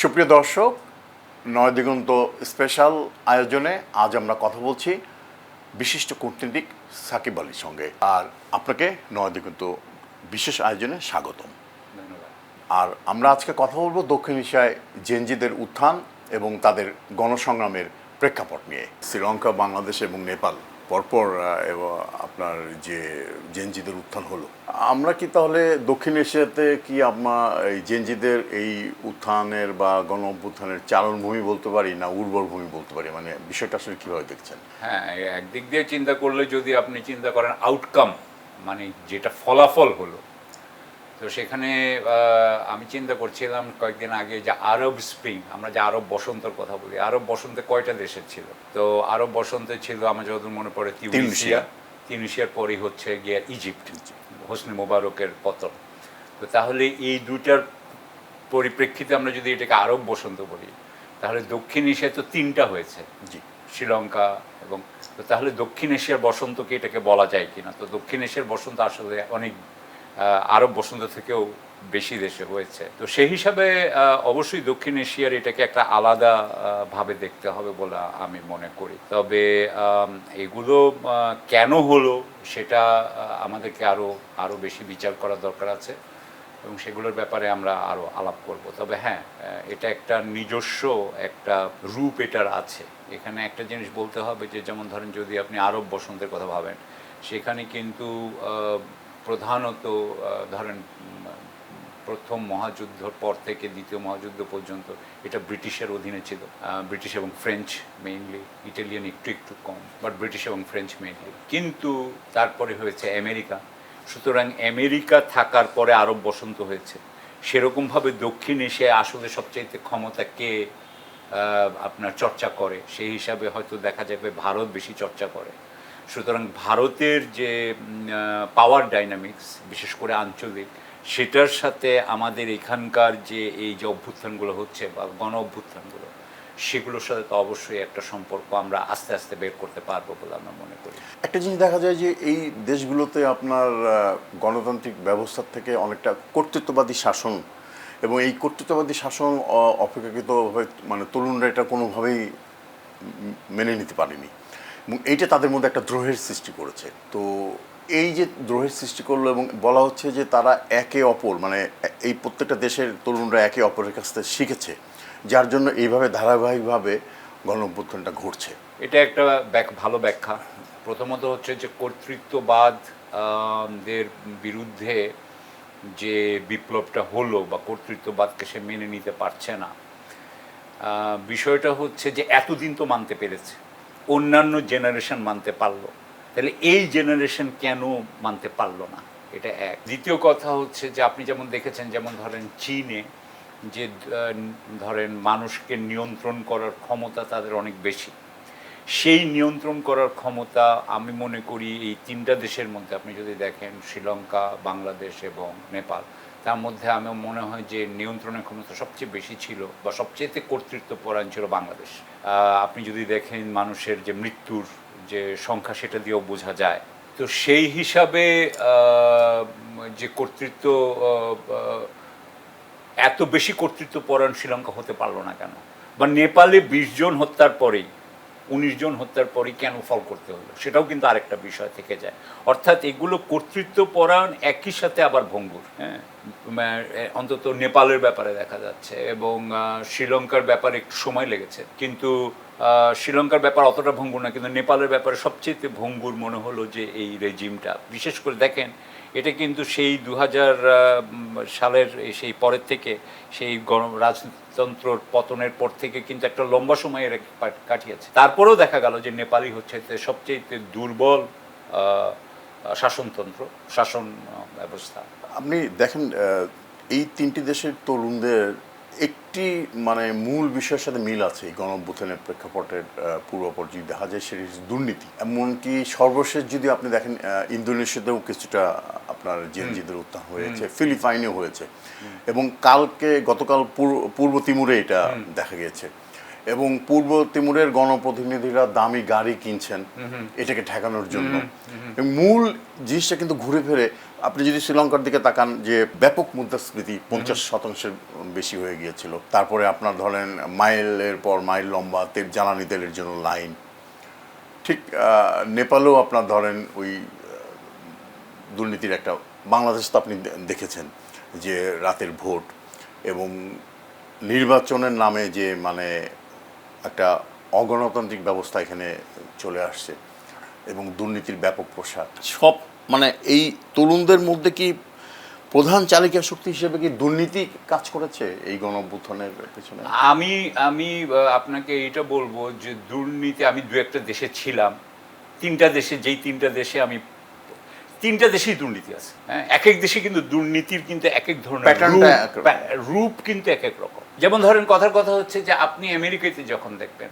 সুপ্রিয় দর্শক, নয় দিগন্ত স্পেশাল আয়োজনে আজ আমরা কথা বলছি বিশিষ্ট কূটনীতিক সাকিব আলীর সঙ্গে। আর আপনাকে নয় দিগন্ত বিশেষ আয়োজনে স্বাগতম। আর আমরা আজকে কথা বলবো দক্ষিণ এশিয়ায় জেনজিদের উত্থান এবং তাদের গণসংগ্রামের প্রেক্ষাপট নিয়ে। শ্রীলঙ্কা, বাংলাদেশ এবং নেপাল পরপর আপনার যে জেনজিদের উত্থান হলো, আমরা কি তাহলে দক্ষিণ এশিয়াতে কি আপনার এই জেনজিদের এই উত্থানের বা গণ অভ্যুত্থানের চালনভূমি বলতে পারি না উর্বর ভূমি বলতে পারি? মানে বিষয়টা আসলে কীভাবে দেখছেন? হ্যাঁ, একদিক দিয়ে চিন্তা করলে যদি আপনি চিন্তা করেন আউটকাম, মানে যেটা ফলাফল হলো, তো সেখানে আমি চিন্তা করছিলাম কয়েকদিন আগে যে আরব স্প্রিং, আমরা যে আরব বসন্তের কথা বলি, আরব বসন্তে কয়টা দেশের ছিল? তো আরব বসন্তে ছিল আমার যতদূর মনে পড়ে তিউনিসিয়ার পরই হচ্ছে গিয়ে ইজিপ্ট, হোসনি মোবারকের পতন। তো তাহলে এই দুটার পরিপ্রেক্ষিতে আমরা যদি এটাকে আরব বসন্ত বলি, তাহলে দক্ষিণ এশিয়ায় তো তিনটা হয়েছে, জি, শ্রীলঙ্কা এবং, তো তাহলে দক্ষিণ এশিয়ার বসন্তকে এটাকে বলা যায় কিনা? তো দক্ষিণ এশিয়ার বসন্ত আসলে অনেক আরব বসন্ত থেকেও বেশি দেশে হয়েছে। তো সেই হিসাবে অবশ্যই দক্ষিণ এশিয়ার এটাকে একটা আলাদা ভাবে দেখতে হবে বলে আমি মনে করি। তবে এগুলো কেন হলো সেটা আমাদেরকে আরও বেশি বিচার করার দরকার আছে এবং সেগুলোর ব্যাপারে আমরা আরও আলাপ করব। তবে হ্যাঁ, এটা একটা নিজস্ব একটা রূপ এটার আছে। এখানে একটা জিনিস বলতে হবে যে, যেমন ধরেন যদি আপনি আরব বসন্তের কথা ভাবেন, সেখানে কিন্তু প্রধানত ধরেন প্রথম মহাযুদ্ধর পর থেকে দ্বিতীয় মহাযুদ্ধ পর্যন্ত এটা ব্রিটিশের অধীনে ছিল, ব্রিটিশ এবং ফ্রেঞ্চ মেইনলি, ইটালিয়ান একটু একটু কম, বাট ব্রিটিশ এবং ফ্রেঞ্চ মেইনলি। কিন্তু তারপরে হয়েছে আমেরিকা, সুতরাং আমেরিকা থাকার পরে আরব বসন্ত হয়েছে। সেরকমভাবে দক্ষিণ এশিয়ায় আসলে সবচাইতে ক্ষমতা কে আপনার চর্চা করে, সেই হিসাবে হয়তো দেখা যাবে ভারত বেশি চর্চা করে। সুতরাং ভারতের যে পাওয়ার ডাইনামিক্স, বিশেষ করে আঞ্চলিক, সেটার সাথে আমাদের এখানকার যে এই যে অভ্যুত্থানগুলো হচ্ছে বা গণ অভ্যুত্থানগুলো, সেগুলোর সাথে তো অবশ্যই একটা সম্পর্ক আমরা আস্তে আস্তে বের করতে পারবো বলে আমরা মনে করি। একটা জিনিস দেখা যায় যে এই দেশগুলোতে আপনার গণতান্ত্রিক ব্যবস্থার থেকে অনেকটা কর্তৃত্ববাদী শাসন, এবং এই কর্তৃত্ববাদী শাসন অপেক্ষাকৃত মানে তরুণরা এটা কোনোভাবেই মেনে নিতে পারেনি এবং এইটা তাদের মধ্যে একটা দ্রোহের সৃষ্টি করেছে। তো এই যে দ্রোহের সৃষ্টি করলো এবং বলা হচ্ছে যে তারা একে অপর, মানে এই প্রত্যেকটা দেশের তরুণরা একে অপরের কাছ থেকে শিখেছে, যার জন্য এইভাবে ধারাবাহিকভাবে গণ অভ্যুত্থানটা ঘটছে। এটা একটা ভালো ব্যাখ্যা। প্রথমত হচ্ছে যে কর্তৃত্ববাদ দের বিরুদ্ধে যে বিপ্লবটা হলো বা কর্তৃত্ববাদকে সে মেনে নিতে পারছে না, বিষয়টা হচ্ছে যে এতদিন তো মানতে পেরেছে, অন্যান্য জেনারেশন মানতে পারলো, তাহলে এই জেনারেশন কেন মানতে পারলো না? এটা এক। দ্বিতীয় কথা হচ্ছে যে আপনি যেমন দেখেছেন, যেমন ধরেন চীনে যে ধরেন মানুষকে নিয়ন্ত্রণ করার ক্ষমতা তাদের অনেক বেশি, সেই নিয়ন্ত্রণ করার ক্ষমতা আমি মনে করি এই তিনটা দেশের মধ্যে আপনি যদি দেখেন, শ্রীলঙ্কা, বাংলাদেশ এবং নেপাল, তার মধ্যে আমার মনে হয় যে নিয়ন্ত্রণের ক্ষমতা সবচেয়ে বেশি ছিল বা সবচেয়ে কর্তৃত্বপরায়ণ ছিল বাংলাদেশ। আপনি যদি দেখেন মানুষের যে মৃত্যুর যে সংখ্যা, সেটা দিয়েও বোঝা যায়। তো সেই হিসাবে যে কর্তৃত্ব, এত বেশি কর্তৃত্বপরায়ণ শ্রীলঙ্কা হতে পারলো না কেন? বা নেপালে 20 জন হত্যার পরেই, 19 জন হত্যার পরেই কেন ফল করতে হলো, সেটাও কিন্তু আরেকটা বিষয় থেকে যায়। অর্থাৎ এগুলো কর্তৃত্বপরায়ণ একই সাথে আবার ভঙ্গুর। হ্যাঁ, অন্তত নেপালের ব্যাপারে দেখা যাচ্ছে, এবং শ্রীলঙ্কার ব্যাপারে একটু সময় লেগেছে, কিন্তু শ্রীলঙ্কার ব্যাপার অতটা ভঙ্গুর না, কিন্তু নেপালের ব্যাপারে সবচেয়ে ভঙ্গুর মনে হলো যে এই রেজিমটা। বিশেষ করে দেখেন, এটা কিন্তু সেই 2000 সালের সেই পরের থেকে, সেই রাজতন্ত্রর পতনের পর থেকে কিন্তু একটা লম্বা সময় এর কাটিয়েছে। তারপরেও দেখা গেল যে নেপালই হচ্ছে সবচেয়ে দুর্বল শাসনতন্ত্র, শাসন ব্যবস্থা। আপনি দেখেন এই তিনটি দেশের তরুণদের একটি মানে মূল বিষয়ের সাথে মিল আছে এই গণ অভ্যুত্থানের প্রেক্ষাপটের পূর্বাপর যদি দেখা যায়, সেটি দুর্নীতি। এমনকি সর্বশেষ যদি আপনি দেখেন, ইন্দোনেশিয়াতেও কিছুটা আপনার জেনজিদের উত্থান হয়েছে, ফিলিপাইনেও হয়েছে, এবং গতকাল পূর্ব তিমুরে এটা দেখা গিয়েছে। এবং পূর্ব তিমুরের গণপ্রতিনিধিরা দামি গাড়ি কিনছেন এটাকে ঠেকানোর জন্য, এবং মূল জিনিসটা কিন্তু ঘুরে ফিরে আপনি যদি শ্রীলঙ্কার দিকে তাকান যে ব্যাপক মুদ্রাস্ফীতি 50% বেশি হয়ে গিয়েছিল, তারপরে আপনার ধরেন মাইলের পর মাইল লম্বা জ্বালানি তেলের জন্য লাইন। ঠিক নেপালেও আপনার ধরেন ওই দুর্নীতির একটা, বাংলাদেশ তো আপনি দেখেছেন যে রাতের ভোট এবং নির্বাচনের নামে যে মানে একটা অগণতান্ত্রিক ব্যবস্থা এখানে চলে আসছে এবং দুর্নীতির ব্যাপক প্রসার, সব মানে এই তরুণদের মধ্যে কি প্রধান চালিকা শক্তি হিসেবে কি দুর্নীতি কাজ করেছে এই গণঅভ্যুত্থানের পেছনে? আমি আমি আপনাকে এটা বলবো যে দুর্নীতি, আমি দু একটা দেশে ছিলাম, তিনটা দেশেই দুর্নীতি আছে। হ্যাঁ, এক এক দেশে কিন্তু দুর্নীতির কিন্তু এক এক ধরনের রূপ কিন্তু এক এক রকম। যেমন ধরেন কথার কথা হচ্ছে যে আপনি আমেরিকাতে যখন দেখবেন,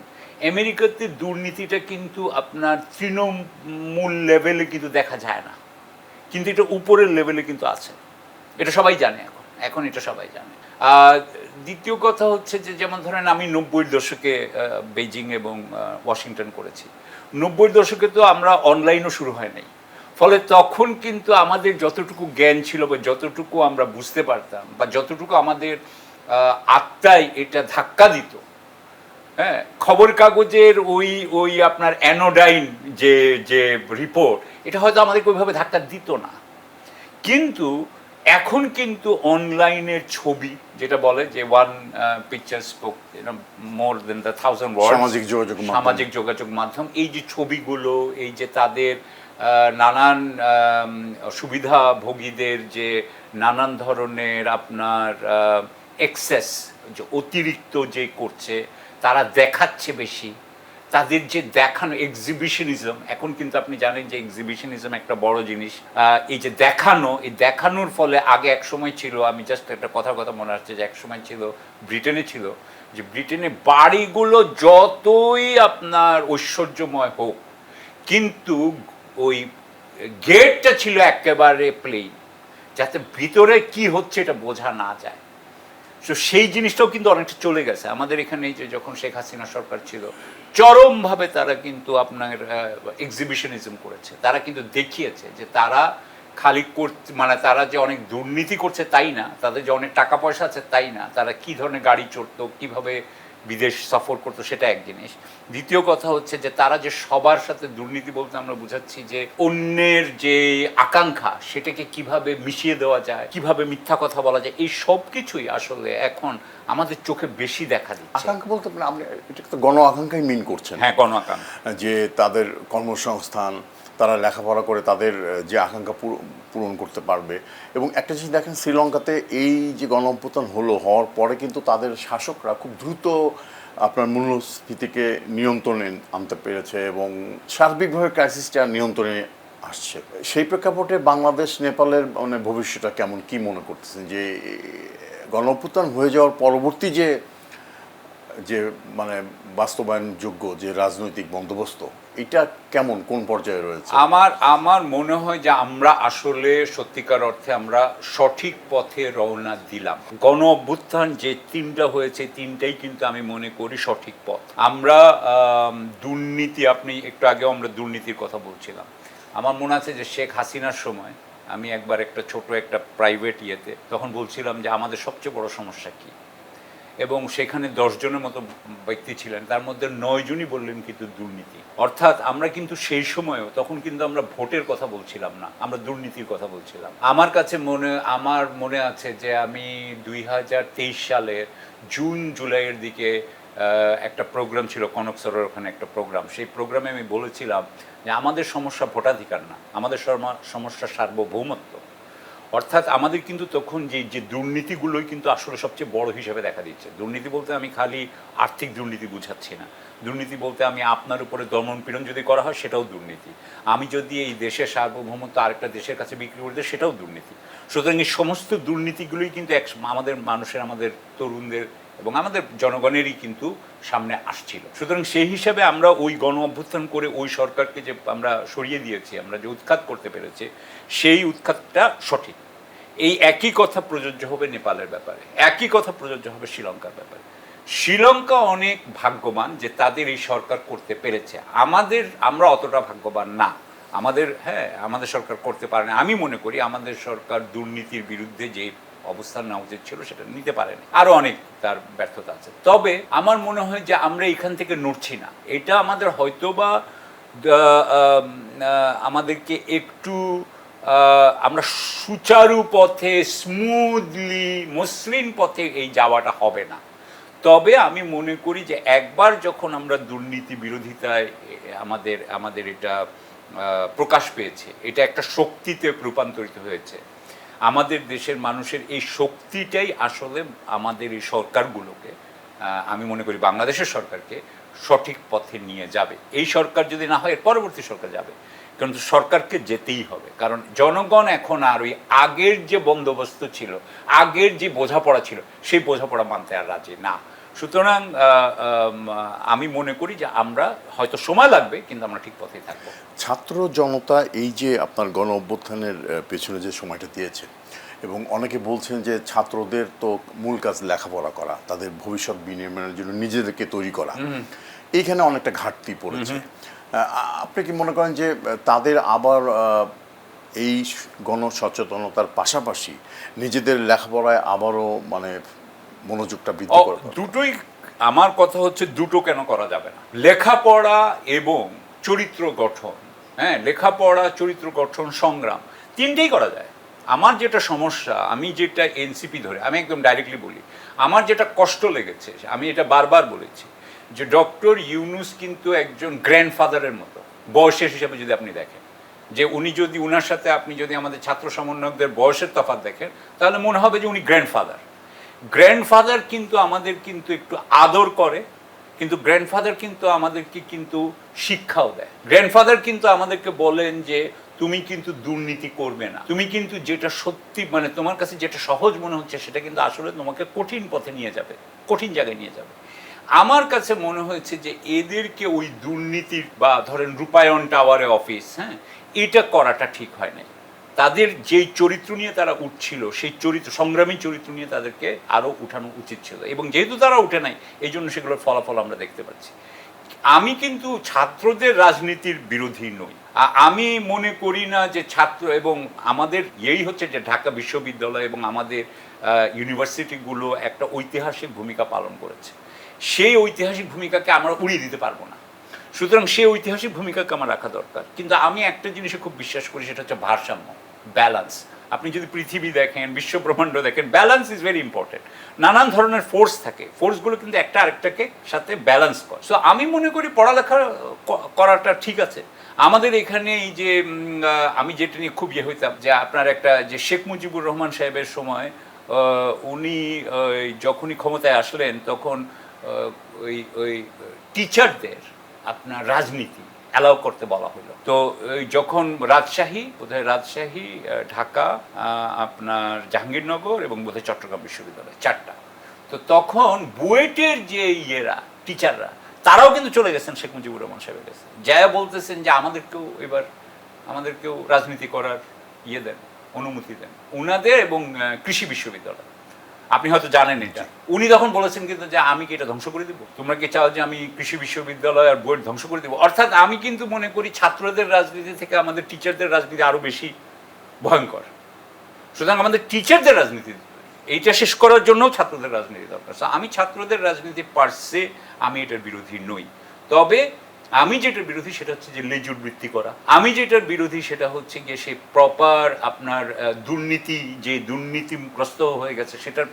আমেরিকাতে দুর্নীতিটা কিন্তু আপনার তৃণমূল লেভেলে কিন্তু দেখা যায় না, কিন্তু এটা উপরের লেভেলে কিন্তু আছে। এটা সবাই জানে, এখন এটা সবাই জানে। দ্বিতীয় কথা হচ্ছে যে যেমন ধরেন আমি 90-এর দশকে বেইজিং এবং ওয়াশিংটন করেছি। 90-এর দশকে তো আমরা অনলাইনও শুরু হয় নাই, ফলে তখন কিন্তু আমাদের যতটুকু জ্ঞান ছিল বা যতটুকু আমরা বুঝতে পারতাম বা যতটুকু আমাদের আত্মায় এটা ধাক্কা দিত, হ্যাঁ, খবর কাগজের ওই ওই আপনার অ্যানোডাইন যে যে রিপোর্ট, এটা হয়তো আমাদেরকে ওইভাবে ধাক্কা দিত না। কিন্তু এখন কিন্তু অনলাইনের ছবি, যেটা বলে যে one picture spoke more than the 1000 words, সামাজিক যোগাযোগ মাধ্যম, এই যে ছবিগুলো, এই যে তাদের নানান সুবিধাভোগীদের যে নানান ধরনের আপনার এক্সেস, যে অতিরিক্ত যে করছে, তারা দেখাচ্ছে বেশি, তাদের যে দেখানো এক্সিবিশনিজম, এখন কিন্তু আপনি জানেন যে এক্সিবিশনিজম একটা বড় জিনিস। এই যে দেখানো, এই দেখানোর ফলে আগে এক সময় ছিল, আমি জাস্ট একটা কথা মনে আসছে যে এক সময় ছিল, ব্রিটেনে ছিল, যে ব্রিটেনে বাড়িগুলো যতই আপনার ঐশ্বর্যময় হোক, কিন্তু ওই গেটটা ছিল একেবারে প্লেন, যাতে ভিতরে কি হচ্ছে এটা বোঝা না যায়। তো সেই জিনিসটাও কিন্তু অনেকটা চলে গেছে আমাদের এখানে। যে যখন শেখ হাসিনা সরকার ছিল, চরমভাবে তারা কিন্তু আপনার এক্সিবিশনিজম করেছে, তারা কিন্তু দেখিয়েছে যে তারা খালি করতে, মানে তারা যে অনেক দুর্নীতি করছে তাই না, তাদের যে অনেক টাকা পয়সা আছে তাই না, তারা কি ধরনের গাড়ি চড়তো, কিভাবে বিদেশ সফর করতো, সেটা এক জিনিস। দ্বিতীয় কথা হচ্ছে যে তারা যে সবার সাথে, দুর্নীতি বলতে আমরা বুঝাচ্ছি যে অন্যের যে আকাঙ্ক্ষা সেটাকে কিভাবে মিশিয়ে দেওয়া যায়, কিভাবে মিথ্যা কথা বলা যায়, এই সব কিছুই আসলে এখন আমাদের চোখে বেশি দেখা দিচ্ছে। আকাঙ্ক্ষা বলতে আপনি এটা তো গণ আকাঙ্ক্ষাই মিন করছেন? হ্যাঁ, গণ আকাঙ্ক্ষা, যে তাদের কর্মসংস্থান, তারা লেখাপড়া করে তাদের যে আকাঙ্ক্ষা পূরণ করতে পারবে। এবং একটা জিনিস দেখেন, শ্রীলঙ্কাতে এই যে গণঅভ্যুত্থান হওয়ার পরে কিন্তু তাদের শাসকরা খুব দ্রুত আপনার মূল্যস্ফীতিকে নিয়ন্ত্রণে আনতে পেরেছে এবং সার্বিকভাবে ক্রাইসিসটা নিয়ন্ত্রণে আসছে। সেই প্রেক্ষাপটে বাংলাদেশ নেপালের মানে ভবিষ্যৎটা কেমন, কি মনে করতেছেন যে গণঅভ্যুত্থান হয়ে যাওয়ার পরবর্তী যে যে মানে বাস্তবায়নযোগ্য যে রাজনৈতিক বন্দোবস্ত, এটা কেমন, কোন পর্যায়ে রয়েছে? আমার মনে হয় যে আমরা আসলে সত্যিকার অর্থে আমরা সঠিক পথে রওনা দিলাম। গণ অভ্যুত্থান যে তিনটা হয়েছে, তিনটাই কিন্তু আমি মনে করি সঠিক পথ। আমরা দুর্নীতি, আপনি একটু আগেও আমরা দুর্নীতির কথা বলছিলাম, আমার মনে আছে যে শেখ হাসিনার সময় আমি একবার একটা ছোট একটা প্রাইভেট ইয়েতে তখন বলছিলাম যে আমাদের সবচেয়ে বড় সমস্যা কী, এবং সেখানে 10 জনের মতো ব্যক্তি ছিলেন, তার মধ্যে 9 জনই বললেন কিন্তু দুর্নীতি। অর্থাৎ আমরা কিন্তু সেই সময়ও, তখন কিন্তু আমরা ভোটের কথা বলছিলাম না, আমরা দুর্নীতির কথা বলছিলাম। আমার মনে আছে যে আমি 2023 সালের জুন জুলাইয়ের দিকে একটা প্রোগ্রাম ছিল কনকসরের ওখানে একটা প্রোগ্রাম, সেই প্রোগ্রামে আমি বলেছিলাম যে আমাদের সমস্যা ভোটাধিকার না, আমাদের সমস্যা সার্বভৌমত্ব। অর্থাৎ আমাদের কিন্তু তখন যে দুর্নীতিগুলোই কিন্তু আসলে সবচেয়ে বড় হিসেবে দেখা দিচ্ছে। দুর্নীতি বলতে আমি খালি আর্থিক দুর্নীতি বুঝাচ্ছি না, দুর্নীতি বলতে আমি আপনার উপরে দমনপীড়ন যদি করা হয় সেটাও দুর্নীতি, আমি যদি এই দেশের সার্বভৌমত্ব আরেকটা দেশের কাছে বিক্রি করে দিই সেটাও দুর্নীতি। সুতরাং এই সমস্ত দুর্নীতিগুলোই কিন্তু আমাদের মানুষের, আমাদের তরুণদের এবং আমাদের জনগণেরই কিন্তু সামনে আসছিল। সুতরাং সেই হিসাবে আমরা ওই গণ অভ্যুত্থান করে ওই সরকারকে যে আমরা সরিয়ে দিয়েছি, আমরা যে উৎখাত করতে পেরেছি, সেই উৎখাতটা সঠিক। এই একই কথা প্রযোজ্য হবে নেপালের ব্যাপারে, একই কথা প্রযোজ্য হবে শ্রীলঙ্কার ব্যাপারে। শ্রীলঙ্কা অনেক ভাগ্যবান যে তাদের এই সরকার করতে পেরেছে, আমরা অতটা ভাগ্যবান না। আমাদের সরকার করতে পারে না। আমি মনে করি আমাদের সরকার দুর্নীতির বিরুদ্ধে যে অবস্থান নেওয়া উচিত ছিল সেটা নিতে পারেনি, আরও অনেক তার ব্যর্থতা আছে। তবে আমার মনে হয় যে আমরা এখান থেকে নড়ছি না, এটা আমাদের হয়তোবা আমাদেরকে একটু আমরা সুচারু পথে স্মুথলি মসৃণ পথে এই যাওয়াটা হবে না। তবে আমি মনে করি যে একবার যখন আমরা দুর্নীতি বিরোধিতায় আমাদের এটা প্রকাশ পেয়েছে, এটা একটা শক্তিতে রূপান্তরিত হয়েছে, আমাদের দেশের মানুষের এই শক্তিটাই আসলে আমাদের এই সরকারগুলোকে, আমি মনে করি বাংলাদেশের সরকারকে সঠিক পথে নিয়ে যাবে। এই সরকার যদি না হয় এর পরবর্তী সরকার যাবে, কিন্তু সরকারকে যেতেই হবে। কারণ জনগণ এখন আর ওই আগের যে বন্দোবস্ত ছিল, আগের যে বোঝাপড়া ছিল, সেই বোঝাপড়া মানতে আর রাজি না। সুতরাং আমি মনে করি যে আমরা হয়তো সময় লাগবে, কিন্তু আমরা ঠিক পথেই থাকবো। ছাত্র জনতা এই যে আপনার গণ অভ্যুত্থানের পেছনে যে সময়টা দিয়েছে, এবং অনেকে বলছেন যে ছাত্রদের তো মূল কাজ লেখাপড়া করা, তাদের ভবিষ্যৎ বিনির্মাণের জন্য নিজেদেরকে তৈরি করা, এইখানে অনেকটা ঘাটতি পড়েছে। আপনি কি মনে করেন যে তাদের আবার এই গণসচেতনতার পাশাপাশি নিজেদের লেখাপড়ায় আবারও মানে মনোযোগটা বৃদ্ধি করা? দুটোই, আমার কথা হচ্ছে দুটো কেন করা যাবে না, লেখাপড়া এবং চরিত্র গঠন। হ্যাঁ, লেখাপড়া, চরিত্র গঠন, সংগ্রাম, তিনটেই করা যায়। আমার যেটা সমস্যা, আমি যেটা এনসিপি ধরে, আমি একদম ডাইরেক্টলি বলি, আমার যেটা কষ্ট লেগেছে, আমি এটা বারবার বলেছি যে ডক্টর ইউনূস কিন্তু একজন গ্র্যান্ডফাদারের মতো বয়সের হিসাবে যদি আপনি দেখেন, যে উনি যদি উনার সাথে আপনি যদি আমাদের ছাত্র সমন্বয়কদের বয়সের তফাৎ দেখেন, তাহলে মনে হবে যে উনি গ্র্যান্ডফাদার। গ্র্যান্ডফাদার কিন্তু আমাদের কিন্তু একটু আদর করে, কিন্তু গ্র্যান্ডফাদার কিন্তু আমাদেরকে কিন্তু শিক্ষাও দেয়। গ্র্যান্ডফাদার কিন্তু আমাদেরকে বলেন যে তুমি কিন্তু দুর্নীতি করবে না, তুমি কিন্তু যেটা সত্যি মানে তোমার কাছে যেটা সহজ মনে হচ্ছে সেটা কিন্তু আসলে তোমাকে কঠিন পথে নিয়ে যাবে, কঠিন জায়গায় নিয়ে যাবে। আমার কাছে মনে হয়েছে যে এদেরকে ওই দুর্নীতির বা ধরেন রূপায়ণ টাওয়ারে অফিস, হ্যাঁ, এটা করাটা ঠিক হয় নাই। তাদের যেই চরিত্র নিয়ে তারা উঠছিল, সেই চরিত্র, সংগ্রামী চরিত্র নিয়ে তাদেরকে আরও উঠানো উচিত ছিল, এবং যেহেতু তারা উঠে নাই, এই জন্য সেগুলোর ফলাফল আমরা দেখতে পাচ্ছি। আমি কিন্তু ছাত্রদের রাজনীতির বিরোধী নই। আমি মনে করি না যে ছাত্র, এবং আমাদের এই হচ্ছে যে ঢাকা বিশ্ববিদ্যালয় এবং আমাদের ইউনিভার্সিটিগুলো একটা ঐতিহাসিক ভূমিকা পালন করেছে। সেই ঐতিহাসিক ভূমিকাকে আমরা উড়িয়ে দিতে পারবো না। সুতরাং সেই ঐতিহাসিক ভূমিকাকে আমার রাখা দরকার। কিন্তু আমি একটা জিনিসে খুব বিশ্বাস করি, সেটা হচ্ছে ভারসাম্য, ব্যালেন্স। আপনি যদি পৃথিবী দেখেন, বিশ্ব ব্রহ্মাণ্ড দেখেন, ব্যালেন্স ইজ ভেরি ইম্পর্টেন্ট। নানান ধরনের ফোর্স থাকে, ফোর্সগুলো কিন্তু একটা আরেকটাকে সাথে ব্যালেন্স করে। সো আমি মনে করি পড়ালেখা করাটা ঠিক আছে। আমাদের এখানে এই যে আমি যেটা নিয়ে খুব ইয়ে হইতাম, যে আপনার একটা যে শেখ মুজিবুর রহমান সাহেবের সময় উনি যখনই ক্ষমতায় আসলেন, তখন ওই ওই টিচারদের আপনার রাজনীতি অ্যালাউ করতে বলা হলো। তো যখন রাজশাহী, বোধহয় রাজশাহী, ঢাকা, আপনার জাহাঙ্গীরনগর এবং বোধহয় চট্টগ্রাম বিশ্ববিদ্যালয়, চারটা, তো তখন বুয়েটের যে ইয়েরা, টিচাররা, তারাও কিন্তু চলে গেছেন শেখ মুজিবুর রহমান সাহেবের কাছে, যা বলতেছেন যে আমাদেরকেও রাজনীতি করার ইয়ে দেন, অনুমতি দেন, উনাদের এবং কৃষি বিশ্ববিদ্যালয়। আপনি হয়তো জানেন এটা। উনি তখন বলেছেন কিন্তু যে আমি কি এটা ধ্বংস করে দেবো, তোমরা কি চাও যে আমি কৃষি বিশ্ববিদ্যালয় আর বুয়েট ধ্বংস করে দেবো? অর্থাৎ আমি কিন্তু মনে করি ছাত্রদের রাজনীতি থেকে আমাদের টিচারদের রাজনীতি আরো বেশি ভয়ঙ্কর। সুতরাং আমাদের টিচারদের রাজনীতি, এইটা শেষ করার জন্যও ছাত্রদের রাজনীতি দরকার। আমি ছাত্রদের রাজনীতি পার্সে আমি এটার বিরোধী নই। তবে আমি যেটার বিরোধী সেটা হচ্ছে যে লেজুর বৃত্তি করা। আমি যেটার বিরোধী সেটা হচ্ছে গিয়ে সেই প্রপার আপনার দুর্নীতি, যে দুর্নীতিগ্রস্ত হয়ে গেছে, সেটার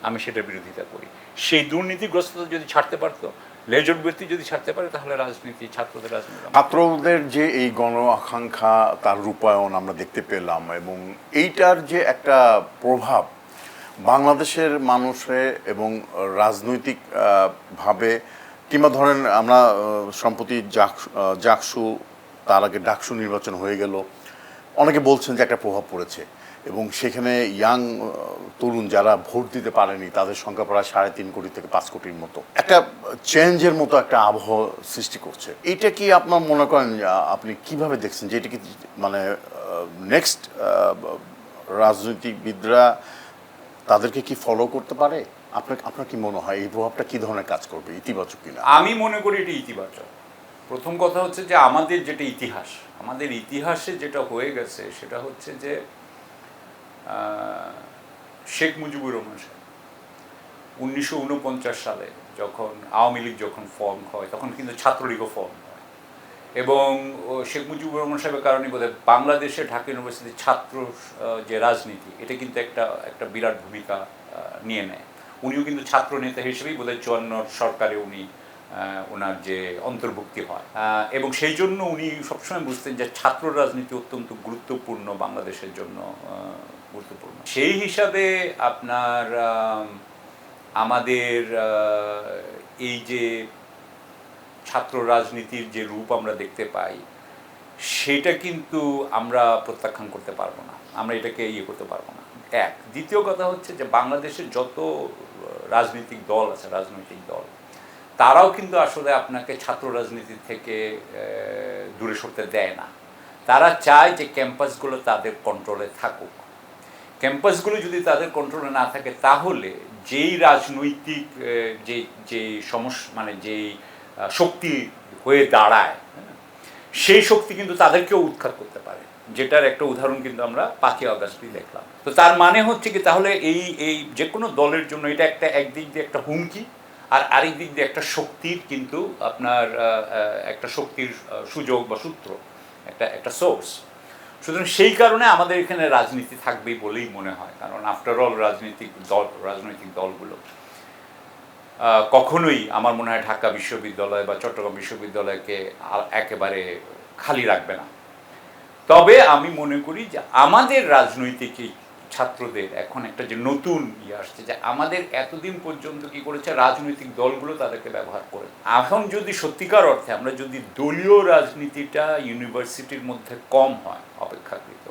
আমি সেটার বিরোধিতা করি। সেই দুর্নীতিগ্রস্ততা যদি ছাড়তে পারতো, লেজুর বৃত্তি যদি ছাড়তে পারে, তাহলে রাজনীতি, ছাত্রদের রাজনীতি, ছাত্রদের যে এই গণ আকাঙ্ক্ষা, তার রূপায়ণ আমরা দেখতে পেলাম, এবং এইটার যে একটা প্রভাব বাংলাদেশের মানুষে এবং রাজনৈতিক ভাবে, কিংবা ধরেন আমরা সম্প্রতি জাকসু, তার আগে ডাকসু নির্বাচন হয়ে গেল, অনেকে বলছেন যে একটা প্রভাব পড়েছে, এবং সেখানে ইয়াং তরুণ যারা ভোট দিতে পারেনি তাদের সংখ্যা প্রায় 3.5 কোটি থেকে 5 কোটির মতো, একটা চেঞ্জের মতো একটা আবহ সৃষ্টি করছে। এইটা কি আপনার মনে করেন, আপনি কিভাবে দেখছেন যে এটা কি মানে নেক্সট রাজনীতিবিদরা তাদেরকে কি ফলো করতে পারে? আপনার কি মনে হয় এই প্রভাবটা কি ধরনের কাজ করবে, ইতিবাচক কিনা? আমি মনে করি এটা ইতিবাচক। প্রথম কথা হচ্ছে যে আমাদের যেটা ইতিহাস, আমাদের ইতিহাসে যেটা হয়ে গেছে সেটা হচ্ছে যে শেখ মুজিবুর রহমান সাহেব 1949 সালে যখন আওয়ামী লীগ যখন ফর্ম হয় তখন কিন্তু ছাত্রলীগও ফর্ম হয়, এবং শেখ মুজিবুর রহমান সাহেবের কারণে বোধহয় বাংলাদেশে ঢাকা ইউনিভার্সিটির ছাত্র যে রাজনীতি এটা কিন্তু একটা বিরাট ভূমিকা নিয়ে নেয়। উনিও কিন্তু ছাত্র নেতা হিসেবেই বোধহয় 54 সরকারে উনি ওনার যে অন্তর্ভুক্তি হয়, এবং সেই জন্য উনি সবসময় বুঝতেন যে ছাত্র রাজনীতি অত্যন্ত গুরুত্বপূর্ণ বাংলাদেশের জন্য, গুরুত্বপূর্ণ। সেই হিসাবে আপনার আমাদের এই যে ছাত্র রাজনীতির যে রূপ আমরা দেখতে পাই সেটা কিন্তু আমরা প্রত্যাখ্যান করতে পারবো না, আমরা এটাকে করতে পারবো না। এক, দ্বিতীয় কথা হচ্ছে যে বাংলাদেশের যত রাজনৈতিক দল আছে, রাজনৈতিক দল তারাও কিন্তু আসলে আপনাকে ছাত্র রাজনীতি থেকে দূরে সরতে দেয় না। তারা চায় যে ক্যাম্পাসগুলো তাদের কন্ট্রোলে থাকুক। ক্যাম্পাসগুলো যদি তাদের কন্ট্রোলে না থাকে তাহলে যেই রাজনৈতিক যে সমস্যা মানে যেই শক্তি হয়ে দাঁড়ায় সেই শক্তি কিন্তু তাদেরকেও উৎখাত করতে পারে, যেটার একটা উদাহরণ কিন্তু আমরা 5ই আগস্টই দেখলাম। তো তার মানে হচ্ছে কি তাহলে এই যে কোনো দলের জন্য এটা একদিক দিয়ে একটা হুমকি, আর আরেক দিক দিয়ে একটা শক্তির কিন্তু আপনার একটা শক্তির সুযোগ বা সূত্র, একটা সোর্স। সুতরাং সেই কারণে আমাদের এখানে রাজনীতি থাকবেই বলেই মনে হয়, কারণ আফটার অল রাজনৈতিক দলগুলো কখনোই আমার মনে হয় ঢাকা বিশ্ববিদ্যালয় বা চট্টগ্রাম বিশ্ববিদ্যালয়কে একেবারে খালি রাখবে না। তবে আমি মনে করি যে আমাদের রাজনৈতিক ছাত্রদের এখন একটা যে নতুন আসছে যে আমাদের এতদিন পর্যন্ত কি করেছে রাজনৈতিক দলগুলো তাদেরকে ব্যবহার করে। এখন যদি সত্যিকার অর্থে আমরা যদি দলীয় রাজনীতিটা ইউনিভার্সিটির মধ্যে কম হয় অপেক্ষাকৃত,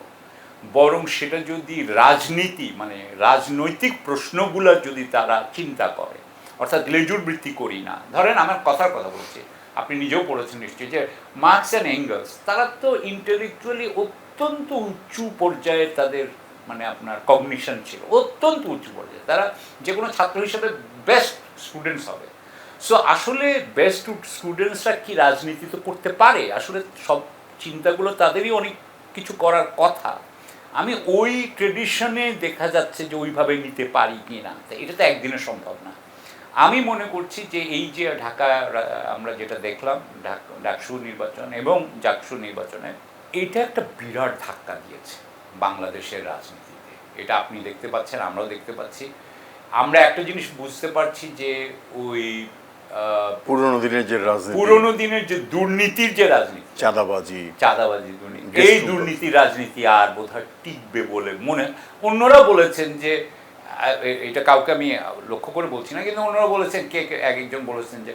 বরং সেটা যদি রাজনীতি মানে রাজনৈতিক প্রশ্নগুলো যদি তারা চিন্তা করে, অর্থাৎ লেজুর বৃত্তি করি না। ধরেন আমার কথার কথা বলছি, আপনি নিজেও পড়েছেন নিশ্চয়ই যে মার্কস অ্যান্ড এঙ্গেলস তারা তো ইন্টেলেকচুয়ালি অত্যন্ত উঁচু পর্যায়ে তাদের মানে আপনার কগনিশন ছিল, অত্যন্ত উঁচু পর্যায়ে। তারা যে কোনো ছাত্র হিসেবে বেস্ট স্টুডেন্টস হবে। সো আসলে বেস্ট স্টুডেন্টসরা কি রাজনীতি তো করতে পারে, আসলে সব চিন্তাগুলো তাদেরই অনেক কিছু করার কথা। আমি ওই ট্রেডিশনে দেখা যাচ্ছে যে ওইভাবে নিতে পারি কি না, এটা তো একদিনে সম্ভব না। আমি মনে করছি যে এই যে ঢাকা আমরা যেটা দেখলাম ডাকসু নির্বাচন এবং জাকসু নির্বাচনে, এটা একটা বিরাট ধাক্কা দিয়েছে বাংলাদেশের রাজনীতিতে। এটা আপনি দেখতে পাচ্ছেন, আমরাও দেখতে পাচ্ছি। আমরা একটা জিনিস বুঝতে পারছি যে ওই পুরনো দিনের যে দুর্নীতির যে রাজনীতি, চাঁদাবাজি দুর্নীতি, এই দুর্নীতি রাজনীতি আর বোধহয় টিকবে বলে মনে। অন্যরা বলেছেন যে এটা কাউকে আমি লক্ষ্য করে বলছি না, কিন্তু অন্যরা বলেছেন, একজন বলেছেন যে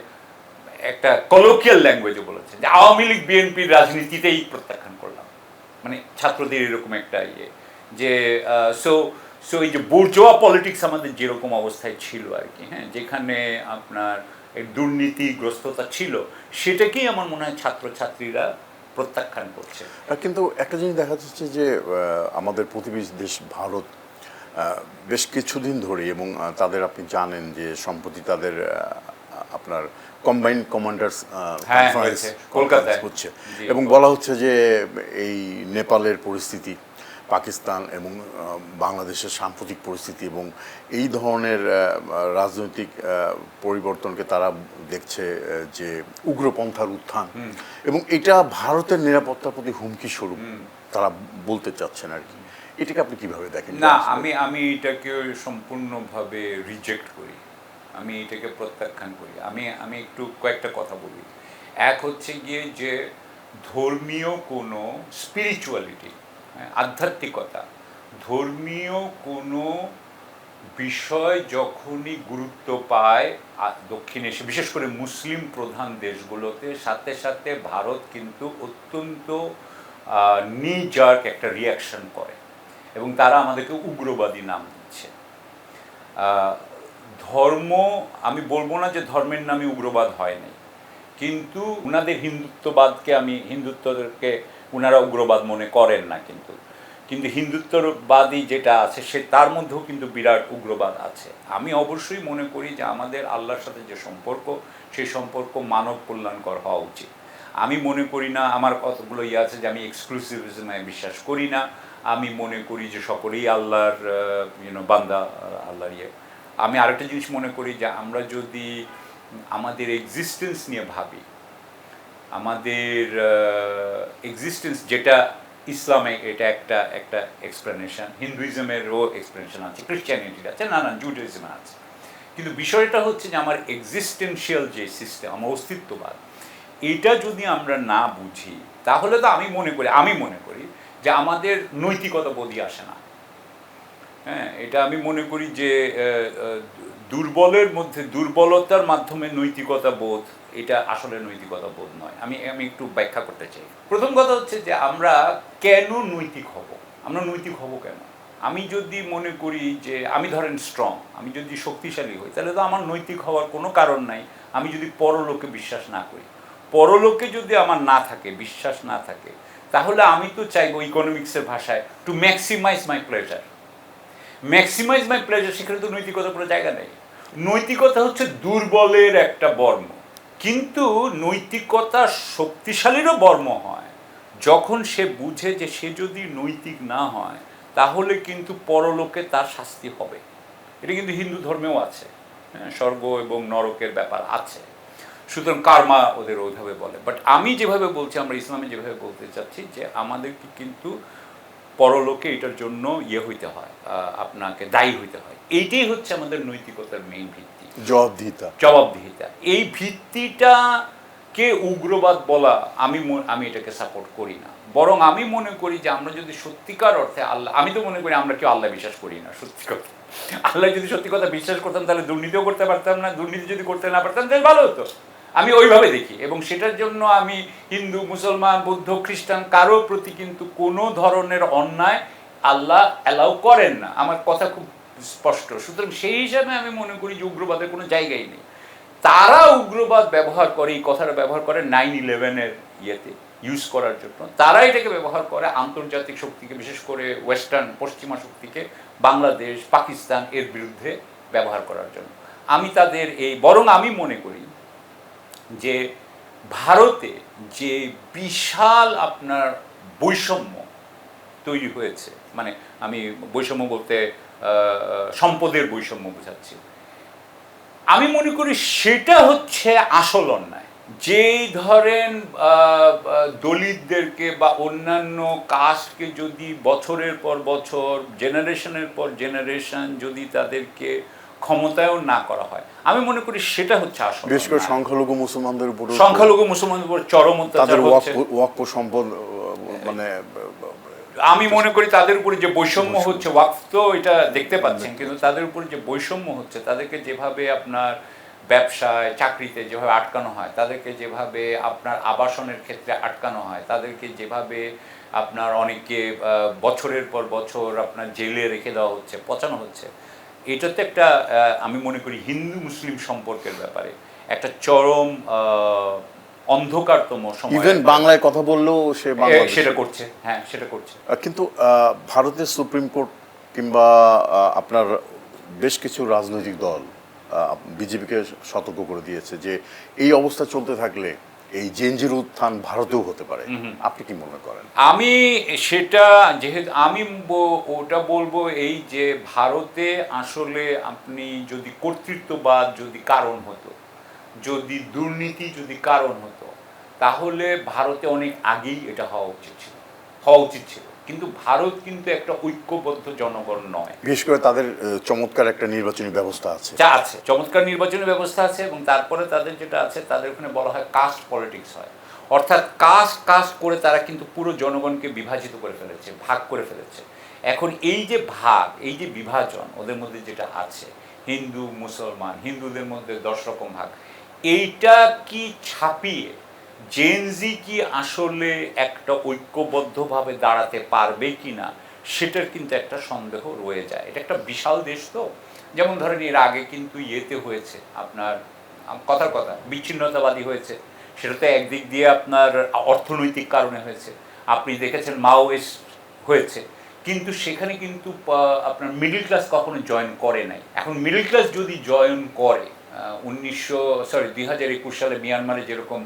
একটা কলোকিয়াল ল্যাঙ্গুয়েজে বলেছেন যে আওয়ামী লীগ বিএনপির রাজনীতিতেই প্রত্যাখ্যান করলাম, মানে ছাত্রদের এরকম একটা যে সো এই যে বুর্জোয়া পলিটিক্স আমাদের যেরকম অবস্থায় ছিল আর কি, হ্যাঁ, যেখানে আপনার দুর্নীতিগ্রস্ততা ছিল, সেটাকেই আমার মনে হয় ছাত্রছাত্রীরা প্রত্যাখ্যান করছে। কিন্তু একটা জিনিস দেখা যাচ্ছে যে আমাদের প্রতিবেশী দেশ ভারত বেশ কিছুদিন ধরে, এবং তাদের আপনি জানেন যে সম্প্রতি তাদের আপনার কম্বাইন্ড কমান্ডার্স কনফারেন্স কলকাতায় হচ্ছে, এবং বলা হচ্ছে যে এই নেপালের পরিস্থিতি, পাকিস্তান এবং বাংলাদেশের সাম্প্রতিক পরিস্থিতি এবং এই ধরনের রাজনৈতিক পরিবর্তনকে তারা দেখছে যে উগ্রপন্থার উত্থান, এবং এটা ভারতের নিরাপত্তার প্রতি হুমকি স্বরূপ তারা বলতে চাচ্ছেন আর কি। এটাকে আপনি কিভাবে দেখেন? না, আমি এটাকে সম্পূর্ণভাবে রিজেক্ট করি, আমি এটাকে প্রত্যাখ্যান করি। আমি একটু কয়েকটা কথা বলি। এক হচ্ছে গিয়ে যে ধর্মীয় কোনো স্পিরিচুয়ালিটি, আধ্যাত্মিকতা, ধর্মীয় কোনো বিষয় যখনই গুরুত্ব পায় দক্ষিণ এশিয়া, বিশেষ করে মুসলিম প্রধান দেশগুলোতে, সাথে সাথে ভারত কিন্তু অত্যন্ত নিজার্ক একটা রিয়াকশন করে এবং তারা আমাদেরকে উগ্রবাদী নাম দিচ্ছে। ধর্ম, আমি বলবো না যে ধর্মের নামে উগ্রবাদ হয় নাই, কিন্তু উনাদের হিন্দুত্বকে উনারা উগ্রবাদ মনে করেন না, কিন্তু হিন্দুত্ববাদী যেটা আছে সে তার মধ্যেও কিন্তু বিরাট উগ্রবাদ আছে। আমি অবশ্যই মনে করি যে আমাদের আল্লাহর সাথে যে সম্পর্ক, সেই সম্পর্ক মানব কল্যাণকর হওয়া উচিত। আমি মনে করি না, আমার কতগুলো ইয়ে আছে যে আমি এক্সক্লুসিভিজমে বিশ্বাস করি না। আমি মনে করি যে সকলেই আল্লাহর বান্দা, আল্লাহর ইয়ে। আমি আরেকটা জিনিস মনে করি যে আমরা যদি আমাদের এক্সিস্টেন্স নিয়ে ভাবি, আমাদের এক্সিস্টেন্স যেটা ইসলামে এটা একটা একটা এক্সপ্লেনেশন, হিন্দুইজমেরও এক্সপ্লেনেশন আছে, ক্রিশ্চিয়ানিটির আছে, নানান জুডাইজমে আছে। কিন্তু বিষয়টা হচ্ছে যে আমার এক্সিস্টেন্সিয়াল যে সিস্টেম, আমার অস্তিত্ববাদ, এটা যদি আমরা না বুঝি তাহলে তো আমি মনে করি যে আমাদের নৈতিকতা বোধই আসে না। হ্যাঁ, এটা আমি মনে করি যে দুর্বলের মধ্যে দুর্বলতার মাধ্যমে নৈতিকতা বোধ, এটা আসলে নৈতিকতা বোধ নয়। আমি একটু ব্যাখ্যা করতে চাই। প্রথম কথা হচ্ছে যে আমরা কেন নৈতিক হব, আমরা নৈতিক হব কেন? আমি যদি মনে করি যে আমি ধরেন স্ট্রং, আমি যদি শক্তিশালী হই, তাহলে তো আমার নৈতিক হওয়ার কোনো কারণ নাই। আমি যদি পরলোকে বিশ্বাস না করি, পরলোকে যদি আমার না থাকে, বিশ্বাস না থাকে, তাহলে আমি তো চাইবো ইকোনমিক্সের ভাষায় to maximise my pleasure. Maximise my pleasure, সেখানে তো নৈতিকতার কোনো জায়গা নেই। নৈতিকতা হচ্ছে দুর্বলের একটা বর্ম। কিন্তু নৈতিকতা শক্তিশালীরও বর্ম হয় যখন সে বুঝে যে সে যদি নৈতিক না হয় তাহলে কিন্তু পরলোকে তার শাস্তি হবে। এটা কিন্তু হিন্দু ধর্মেও আছে, হ্যাঁ, স্বর্গ এবং নরকের ব্যাপার আছে। সুতরাং কার্মা ওদের ওইভাবে বলে। বাট আমি যেভাবে বলছি, আমরা ইসলামে যেভাবে বলতে চাচ্ছি যে আমাদেরকে কিন্তু পরলোকে এটার জন্য ইয়ে হইতে হয়, আপনাকে দায়ী হইতে হয়। এইটাই হচ্ছে আমাদের নৈতিকতার মেইন ভিত্তি, জবাবদিহিতা। এই ভিত্তিটাকে উগ্রবাদ বলা আমি এটাকে সাপোর্ট করি না। বরং আমি মনে করি যে আমরা যদি সত্যিকার অর্থে আল্লাহ, আমি তো মনে করি আমরা কেউ আল্লাহ বিশ্বাস করি না সত্যি কথা। আল্লাহ যদি সত্যি কথা বিশ্বাস করতাম তাহলে দুর্নীতিও করতে পারতাম না, দুর্নীতি যদি করতে না পারতাম তাহলে ভালো হতো। আমি ওইভাবে দেখি, এবং সেটার জন্য আমি হিন্দু, মুসলমান, বৌদ্ধ, খ্রিস্টান কারো প্রতি কিন্তু কোনো ধরনের অন্যায় আল্লাহ অ্যালাউ করেন না, আমার কথা খুব স্পষ্ট। সুতরাং সেই হিসাবে আমি মনে করি যে উগ্রবাদের কোনো জায়গাই নেই। তারা উগ্রবাদ ব্যবহার করে, এই কথাটা ব্যবহার করে 9/11-এর ইয়েতে ইউজ করার জন্য। তারা এটাকে ব্যবহার করে আন্তর্জাতিক শক্তিকে, বিশেষ করে ওয়েস্টার্ন পশ্চিমা শক্তিকে, বাংলাদেশ, পাকিস্তান এর বিরুদ্ধে ব্যবহার করার জন্য। আমি তাদের বরং আমি মনে করি যে ভারতে যে বিশাল আপনার বৈষম্য তৈরি হয়েছে, মানে আমি বৈষম্য বলতে সম্পদের বৈষম্য বোঝাচ্ছি, আমি মনে করি সেটা হচ্ছে আসল অন্যায়। যেই ধরেন দলিতদেরকে বা অন্যান্য কাস্টকে যদি বছরের পর বছর, জেনারেশনের পর জেনারেশন যদি তাদেরকে ক্ষমতায়ন না করা হয়, আমি মনে করি সেটা হচ্ছে আসল। বিশেষ করে সংখ্যালঘু মুসলমানদের উপর চরম অত্যাচার হচ্ছে। ওয়াকফ সম্পদ, মানে আমি মনে করি তাদের উপরে যে বৈষম্য হচ্ছে, ওয়াকফ তো এটা দেখতে পাচ্ছেন, কিন্তু তাদের উপরে যে বৈষম্য হচ্ছে, তাদেরকে যেভাবে আপনার ব্যবসায়, চাকরিতে যেভাবে আটকানো হয়, তাদেরকে যেভাবে আপনার আবাসনের ক্ষেত্রে আটকানো হয়, তাদেরকে যেভাবে আপনার অনেকে বছরের পর বছর আপনার জেলে রেখে দেওয়া হচ্ছে, পচানো হচ্ছে, এটা তো একটা আমি মনে করি হিন্দু মুসলিম সম্পর্কের ব্যাপারে একটা চরম অন্ধকারতম সময়। ইভেন বাংলায় কথা বললেও সে সেটা করছে, হ্যাঁ সেটা করছে। কিন্তু ভারতের সুপ্রিম কোর্ট কিংবা আপনার বেশ কিছু রাজনৈতিক দল বিজেপিকে সতর্ক করে দিয়েছে যে এই অবস্থা চলতে থাকলে এই জেনজির উত্থান ভারতেও হতে পারে। আপনি কি মনে করেন? আমি সেটা যেহেতু আমি ওটা বলবো এই যে ভারতে আসলে আপনি যদি কর্তৃত্ববাদ যদি কারণ হতো, যদি দুর্নীতি যদি কারণ হতো, তাহলে ভারতে অনেক আগেই এটা হওয়া উচিত ছিল। কিন্তু ভারত কিন্তু একটা ঐক্যবদ্ধ জনগণ নয়। বিশেষ করে তাদের চমৎকার একটা নির্বাচনী ব্যবস্থা আছে, চমৎকার নির্বাচনী ব্যবস্থা আছে, এবং তারপরে তাদের যেটা আছে, তাদের ওখানে বলা হয় কাস্ট পলিটিক্স হয়। অর্থাৎ কাস্ট করে তারা কিন্তু পুরো জনগণকে বিভাজিত করে ফেলেছে, ভাগ করে ফেলেছে। এখন এই যে ভাগ, এই যে বিভাজন ওদের মধ্যে যেটা আছে, হিন্দু মুসলমান, হিন্দুদের মধ্যে 10 রকম ভাগ, এইটা কি ছাপিয়ে জেনজি কি আসলে একটা ঐক্যবদ্ধভাবে দাঁড়াতে পারবে কি না, সেটার কিন্তু একটা সন্দেহ রয়ে যায়। এটা একটা বিশাল দেশ তো। যেমন ধরেন এর আগে কিন্তু ইয়েতে হয়েছে আপনার কথার কথা বিচ্ছিন্নতাবাদী হয়েছে, সেটা তো একদিক দিয়ে আপনার অর্থনৈতিক কারণে হয়েছে। আপনি দেখেছেন মাওয়িস্ট হয়েছে, কিন্তু সেখানে কিন্তু আপনার মিডল ক্লাস কখনো জয়েন করে নাই। এখন মিডল ক্লাস যদি জয়েন করে 2021 সালে মিয়ানমারে যেরকম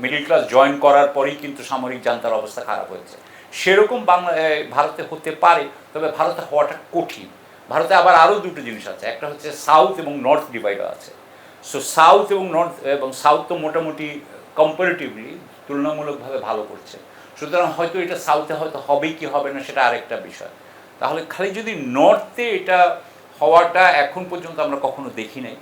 মিডল ক্লাস জয়েন করার পরেই কিন্তু সামরিক জান্তার অবস্থা খারাপ হয়েছে, সেরকম ভারতে হতে পারে, তবে ভারতে হওয়াটা কঠিন। ভারতে আবার আরও দুটো জিনিস আছে, একটা হচ্ছে সাউথ এবং নর্থ ডিভাইড আছে। সো সাউথ এবং নর্থ, এবং সাউথ তো মোটামুটি কম্পারেটিভলি তুলনামূলকভাবে ভালো করছে, সুতরাং হয়তো এটা সাউথে হয়তো হবে কি হবে না সেটা আরেকটা বিষয়। তাহলে খালি যদি নর্থে এটা হওয়াটা এখন পর্যন্ত আমরা কখনো দেখি নাই,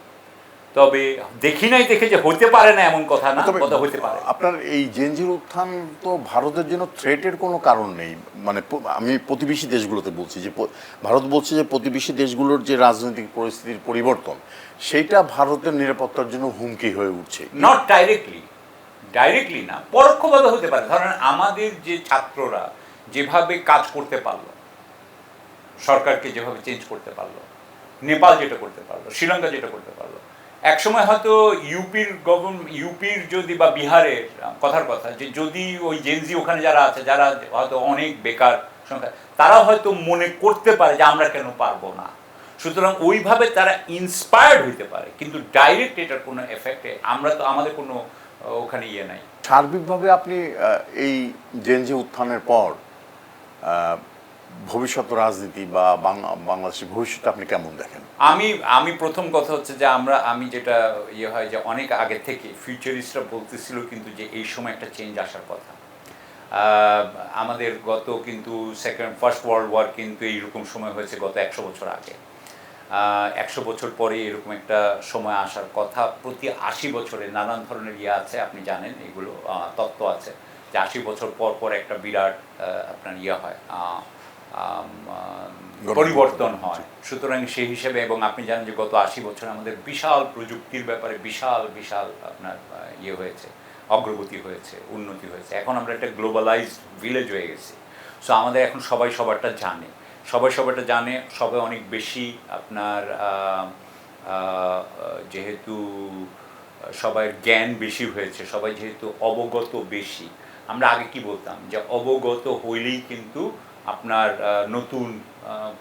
তবে দেখি নাই দেখে যে হতে পারে না এমন কথা না, তবে কথা হতে পারে। আপনার এই জেনজির উত্থান তো ভারতের জন্য থ্রেটের কোনো কারণ নেই, মানে আমি প্রতিবেশী দেশগুলোতে বলছি যে ভারত বলছে যে প্রতিবেশী দেশগুলোর যে রাজনৈতিক পরিস্থিতির পরিবর্তন, সেইটা ভারতের নিরাপত্তার জন্য হুমকি হয়ে উঠছে। নট ডাইরেক্টলি না, পরোক্ষভাবে হতে পারে। ধরেন আমাদের যে ছাত্ররা যেভাবে কাজ করতে পারলো, সরকারকে যেভাবে চেঞ্জ করতে পারলো, নেপাল যেটা করতে পারলো, শ্রীলঙ্কা যেটা করতে পারলো, একসময় হয়তো ইউপির যদি বা বিহারের কথার কথা যে যদি ওই জেনজি ওখানে যারা আছে, যারা হয়তো অনেক বেকার সংখ্যা, তারা হয়তো মনে করতে পারে যে আমরা কেন পারবো না। সুতরাং ওইভাবে তারা ইন্সপায়ার্ড হইতে পারে, কিন্তু ডাইরেক্ট এটার কোনো এফেক্টে আমরা তো, আমাদের কোনো ওখানে ইয়ে নাই। সার্বিকভাবে আপনি এই জেনজি উত্থানের পর ভবিষ্যৎ রাজনীতি বা বাংলাদেশের ভবিষ্যৎ আপনি কেমন দেখেন? আমি প্রথম কথা হচ্ছে যে আমি যেটা ইয়ে হয় যে অনেক আগে থেকে ফিউচারিস্টরা বলতেছিল কিন্তু যে এই সময় একটা চেঞ্জ আসার কথা। আমাদের গত কিন্তু ফার্স্ট ওয়ার্ল্ড ওয়ার কিন্তু এইরকম সময় হয়েছে গত 100 বছর আগে। 100 বছর পরে এরকম একটা সময় আসার কথা। প্রতি 80 বছরে নানান ধরনের ইয়ে আছে, আপনি জানেন এগুলো, তত্ত্ব আছে যে 80 বছর পর পর একটা বিরাট আপনার ইয়ে হয়, পরিবর্তন হয়। সুতরাং সেই হিসেবে, এবং আপনি জানেন যে গত 80 বছর আমাদের বিশাল প্রযুক্তির ব্যাপারে বিশাল আপনার ইয়ে হয়েছে, অগ্রগতি হয়েছে, উন্নতি হয়েছে। এখন আমরা একটা গ্লোবালাইজড ভিলেজ হয়ে গেছি। সো আমাদের এখন সবাই সবারটা জানে, সবাই অনেক বেশি আপনার যেহেতু সবাই জ্ঞান বেশি হয়েছে, সবাই যেহেতু অবগত বেশি। আমরা আগে কি বলতাম যে অবগত হইলেই কিন্তু আপনার নতুন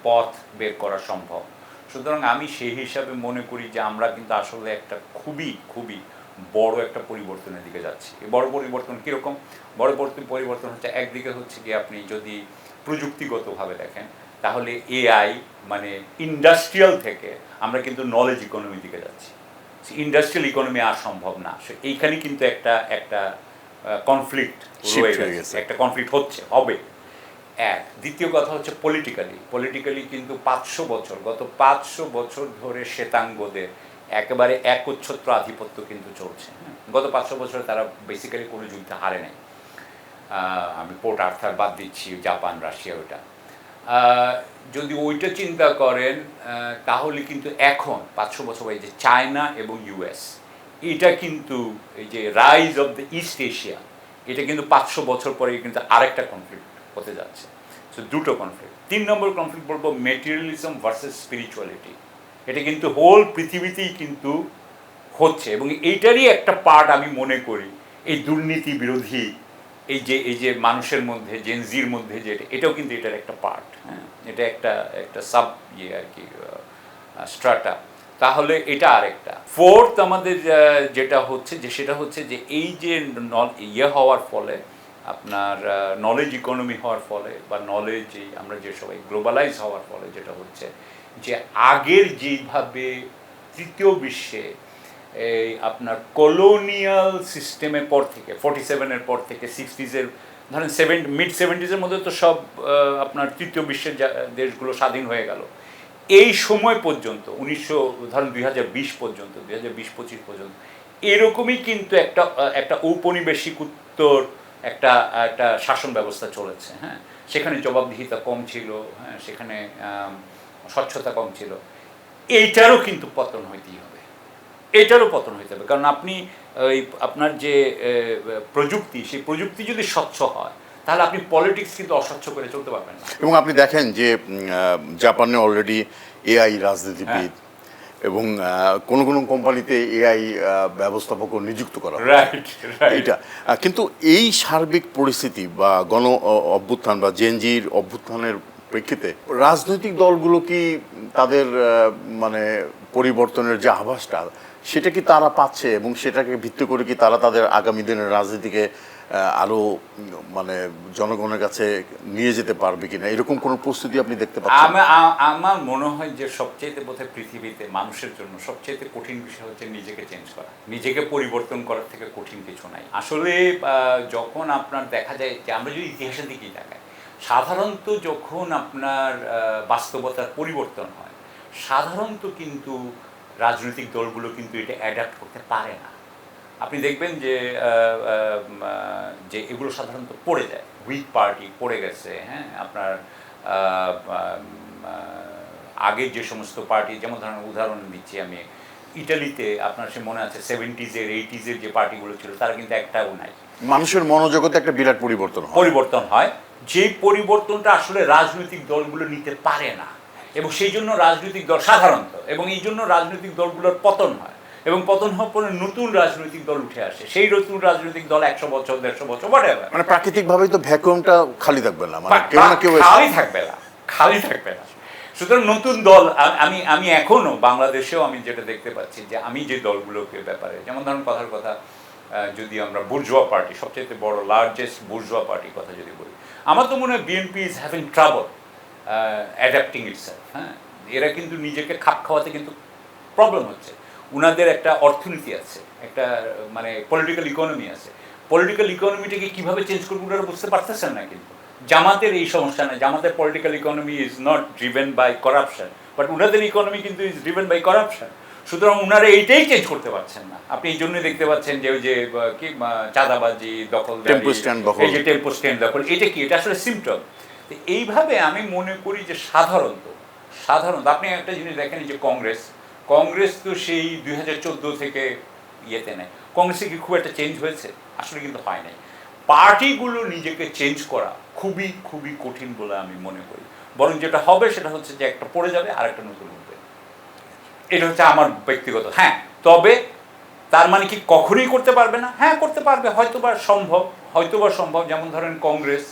পথ বের করা সম্ভব। সুতরাং আমি সেই হিসাবে মনে করি যে আমরা কিন্তু আসলে একটা খুবই বড় একটা পরিবর্তনের দিকে যাচ্ছি। এই বড় পরিবর্তন কীরকম? বড় পরিবর্তন হচ্ছে, একদিকে হচ্ছে কি আপনি যদি প্রযুক্তিগতভাবে দেখেন তাহলে এআই মানে ইন্ডাস্ট্রিয়াল থেকে আমরা কিন্তু নলেজ ইকোনমির দিকে যাচ্ছি। ইন্ডাস্ট্রিয়াল ইকোনমি আর সম্ভব না। এইখানে কিন্তু একটা কনফ্লিক্ট রয়ে গেছে, একটা কনফ্লিক্ট হবে। দ্বিতীয় কথা হচ্ছে পলিটিক্যালি কিন্তু গত 500 বছর ধরে শ্বেতাঙ্গদের একেবারে একচ্ছত্র আধিপত্য কিন্তু চলছে। গত 500 বছরে তারা বেসিক্যালি কোনো যুদ্ধে হারে নাই। আমি পোর্ট আর্থার বাদ দিচ্ছি, জাপান, রাশিয়া, ওইটা যদি ওইটা চিন্তা করেন তাহলে কিন্তু এখন 500 বছর এই যে চায়না এবং ইউএস, এটা কিন্তু এই যে rise of the east Asia, এটা কিন্তু 500 বছর পরে কিন্তু আরেকটা কনফ্লিক্ট হতে যাচ্ছে। সো দুটো কনফ্লিক্ট। 3 নম্বর কনফ্লিক্ট বলবো মেটেরিয়ালিজম ভার্সেস স্পিরিচুয়ালিটি। এটা কিন্তু হোল পৃথিবীতেই কিন্তু হচ্ছে, এবং এইটারই একটা পার্ট আমি মনে করি এই দুর্নীতি বিরোধী এই যে মানুষের মধ্যে, জেনজির মধ্যে, যে এটাও কিন্তু এটার একটা পার্ট। হ্যাঁ, এটা একটা সাব ইয়ে আর কি, স্ট্রাটা। তাহলে এটা আরেকটা। ফোর্থ আমাদের যেটা হচ্ছে যে সেটা হচ্ছে যে এই যে ইয়ে হওয়ার ফলে, আপনার নলেজ ইকোনমি হওয়ার ফলে, বা নলেজ আমরা যে সবাই গ্লোবালাইজ হওয়ার ফলে যেটা হচ্ছে যে আগের যেইভাবে তৃতীয় বিশ্বে এই আপনার কলোনিয়াল সিস্টেমের পর থেকে 47-এর পর থেকে 60s-এর ধরেন মিড 70s-এর মধ্যে তো সব আপনার তৃতীয় বিশ্বের দেশগুলো স্বাধীন হয়ে গেল। এই সময় পর্যন্ত ধরেন 2020 পর্যন্ত, 2020-25 পর্যন্ত এরকমই কিন্তু একটা ঔপনিবেশিক উত্তর একটা শাসন ব্যবস্থা চলেছে। হ্যাঁ, সেখানে জবাবদিহিতা কম ছিল, হ্যাঁ, সেখানে স্বচ্ছতা কম ছিল। এইটারও কিন্তু পতন হইতেই হবে, কারণ আপনি আপনার যে প্রযুক্তি, সেই প্রযুক্তি যদি স্বচ্ছ হয় তাহলে আপনি পলিটিক্স কিন্তু অস্বচ্ছ করে চলতে পারবেন না। এবং আপনি দেখেন যে জাপানে অলরেডি এআই রাজনীতিবিদ, এবং কোন কোম্পানিতে এআই ব্যবস্থাপকও নিযুক্ত করা রাইট। এটা কিন্তু এই সার্বিক পরিস্থিতি বা গণ অভ্যুত্থান বা জেনজির অভ্যুত্থানের প্রেক্ষিতে রাজনৈতিক দলগুলো কি তাদের মানে পরিবর্তনের যে আভাসটা সেটা কি তারা পাচ্ছে এবং সেটাকে ভিত্তি করে কি তারা তাদের আগামী দিনের রাজনীতিকে আরো মানে জনগণের কাছে নিয়ে যেতে পারবে কিনা এরকম কোনো প্রস্তুতি আপনি দেখতে পাচ্ছেন? আমার মনে হয় যে সবচেয়ে বোধহয় পৃথিবীতে মানুষের জন্য সবচেয়ে কঠিন বিষয় হচ্ছে নিজেকে চেঞ্জ করা, নিজেকে পরিবর্তন করার থেকে কঠিন কিছু নাই আসলে। যখন আপনার দেখা যায় যে আমরা যদি ইতিহাসের দিকেই তাকাই, সাধারণত যখন আপনার বাস্তবতার পরিবর্তন হয়, সাধারণত কিন্তু রাজনৈতিক দলগুলো কিন্তু এটা অ্যাডাপ্ট করতে পারে না। আপনি দেখবেন যে যে এগুলো সাধারণত পড়ে যায়, উইক পার্টি পড়ে গেছে। হ্যাঁ, আপনার আগের যে সমস্ত পার্টি, যেমন ধরেন উদাহরণ দিচ্ছি আমি, ইটালিতে আপনার সে মনে আছে 70s-এর 80s-এর যে পার্টিগুলো ছিল তারা কিন্তু একটাও নাই। মানুষের মনোজগতে একটা বিরাট পরিবর্তন হয়, যে পরিবর্তনটা আসলে রাজনৈতিক দলগুলো নিতে পারে না, এবং সেই জন্য রাজনৈতিক দল সাধারণত, এবং এই জন্য রাজনৈতিক দলগুলোর পতন হয়, এবং পতন হওয়ার পরে নতুন রাজনৈতিক দল উঠে আসে। সেই নতুন রাজনৈতিক দল 100 বছর 150 বছর whatever, মানে প্রাকৃতিকভাবেই তো ভ্যাকুয়ামটা খালি থাকবে না, মানে কেউ না কেউ খালি থাকবে না। সুতরাং নতুন দল, আমি এখনো বাংলাদেশেও আমি যেটা দেখতে পাচ্ছি যে আমি যে দলগুলোকে ব্যাপারে, যেমন ধরুন কথার কথা, যদি আমরা বুর্জোয়া পার্টি, সবচেয়ে বড় লার্জেস্ট বুর্জোয়া পার্টির কথা যদি বলি, আমার তো মনে হয় BNP is having trouble adapting itself. হ্যাঁ, এরা কিন্তু নিজেকে খাপ খাওয়াতে কিন্তু প্রবলেম হচ্ছে। উনাদের একটা অর্থনীতি আছে, একটা মানে পলিটিক্যাল ইকোনমি আছে, পলিটিক্যাল ইকোনমিটাকে কীভাবে চেঞ্জ করবো ওনারা বুঝতে পারতেছেন না। কিন্তু জামাতের এই সমস্যা নেই, জামাতের political economy is not driven by corruption, but উনাদের ইকোনমি কিন্তু ইজ ড্রিভেন বাই করাপশন। সুতরাং উনারা এইটাই চেঞ্জ করতে পারছেন না। আপনি এই জন্যই দেখতে পাচ্ছেন যে ওই যে কি চাঁদাবাজি, দখলদারি, এই যে টেম্পো স্ট্যান্ড দখল, এটা কি, এটা আসলে সিমটম। তো এইভাবে আমি মনে করি যে সাধারণত আপনি একটা জিনিস দেখেন যে কংগ্রেস তো সেই 2014 থেকে ইয়েতে নেয়, কংগ্রেসে কি খুব একটা চেঞ্জ হয়েছে? আসলে কিন্তু হয় নাই। পার্টিগুলো নিজেকে চেঞ্জ করা খুবই খুবই কঠিন বলে আমি মনে করি। বরং যেটা হবে সেটা হচ্ছে যে একটা পড়ে যাবে আর একটা নতুন উঠবে। এটা হচ্ছে আমার ব্যক্তিগত। হ্যাঁ, তবে তার মানে কি কখনোই করতে পারবে না? হ্যাঁ, করতে পারবে, হয়তোবা সম্ভব। যেমন ধরেন কংগ্রেস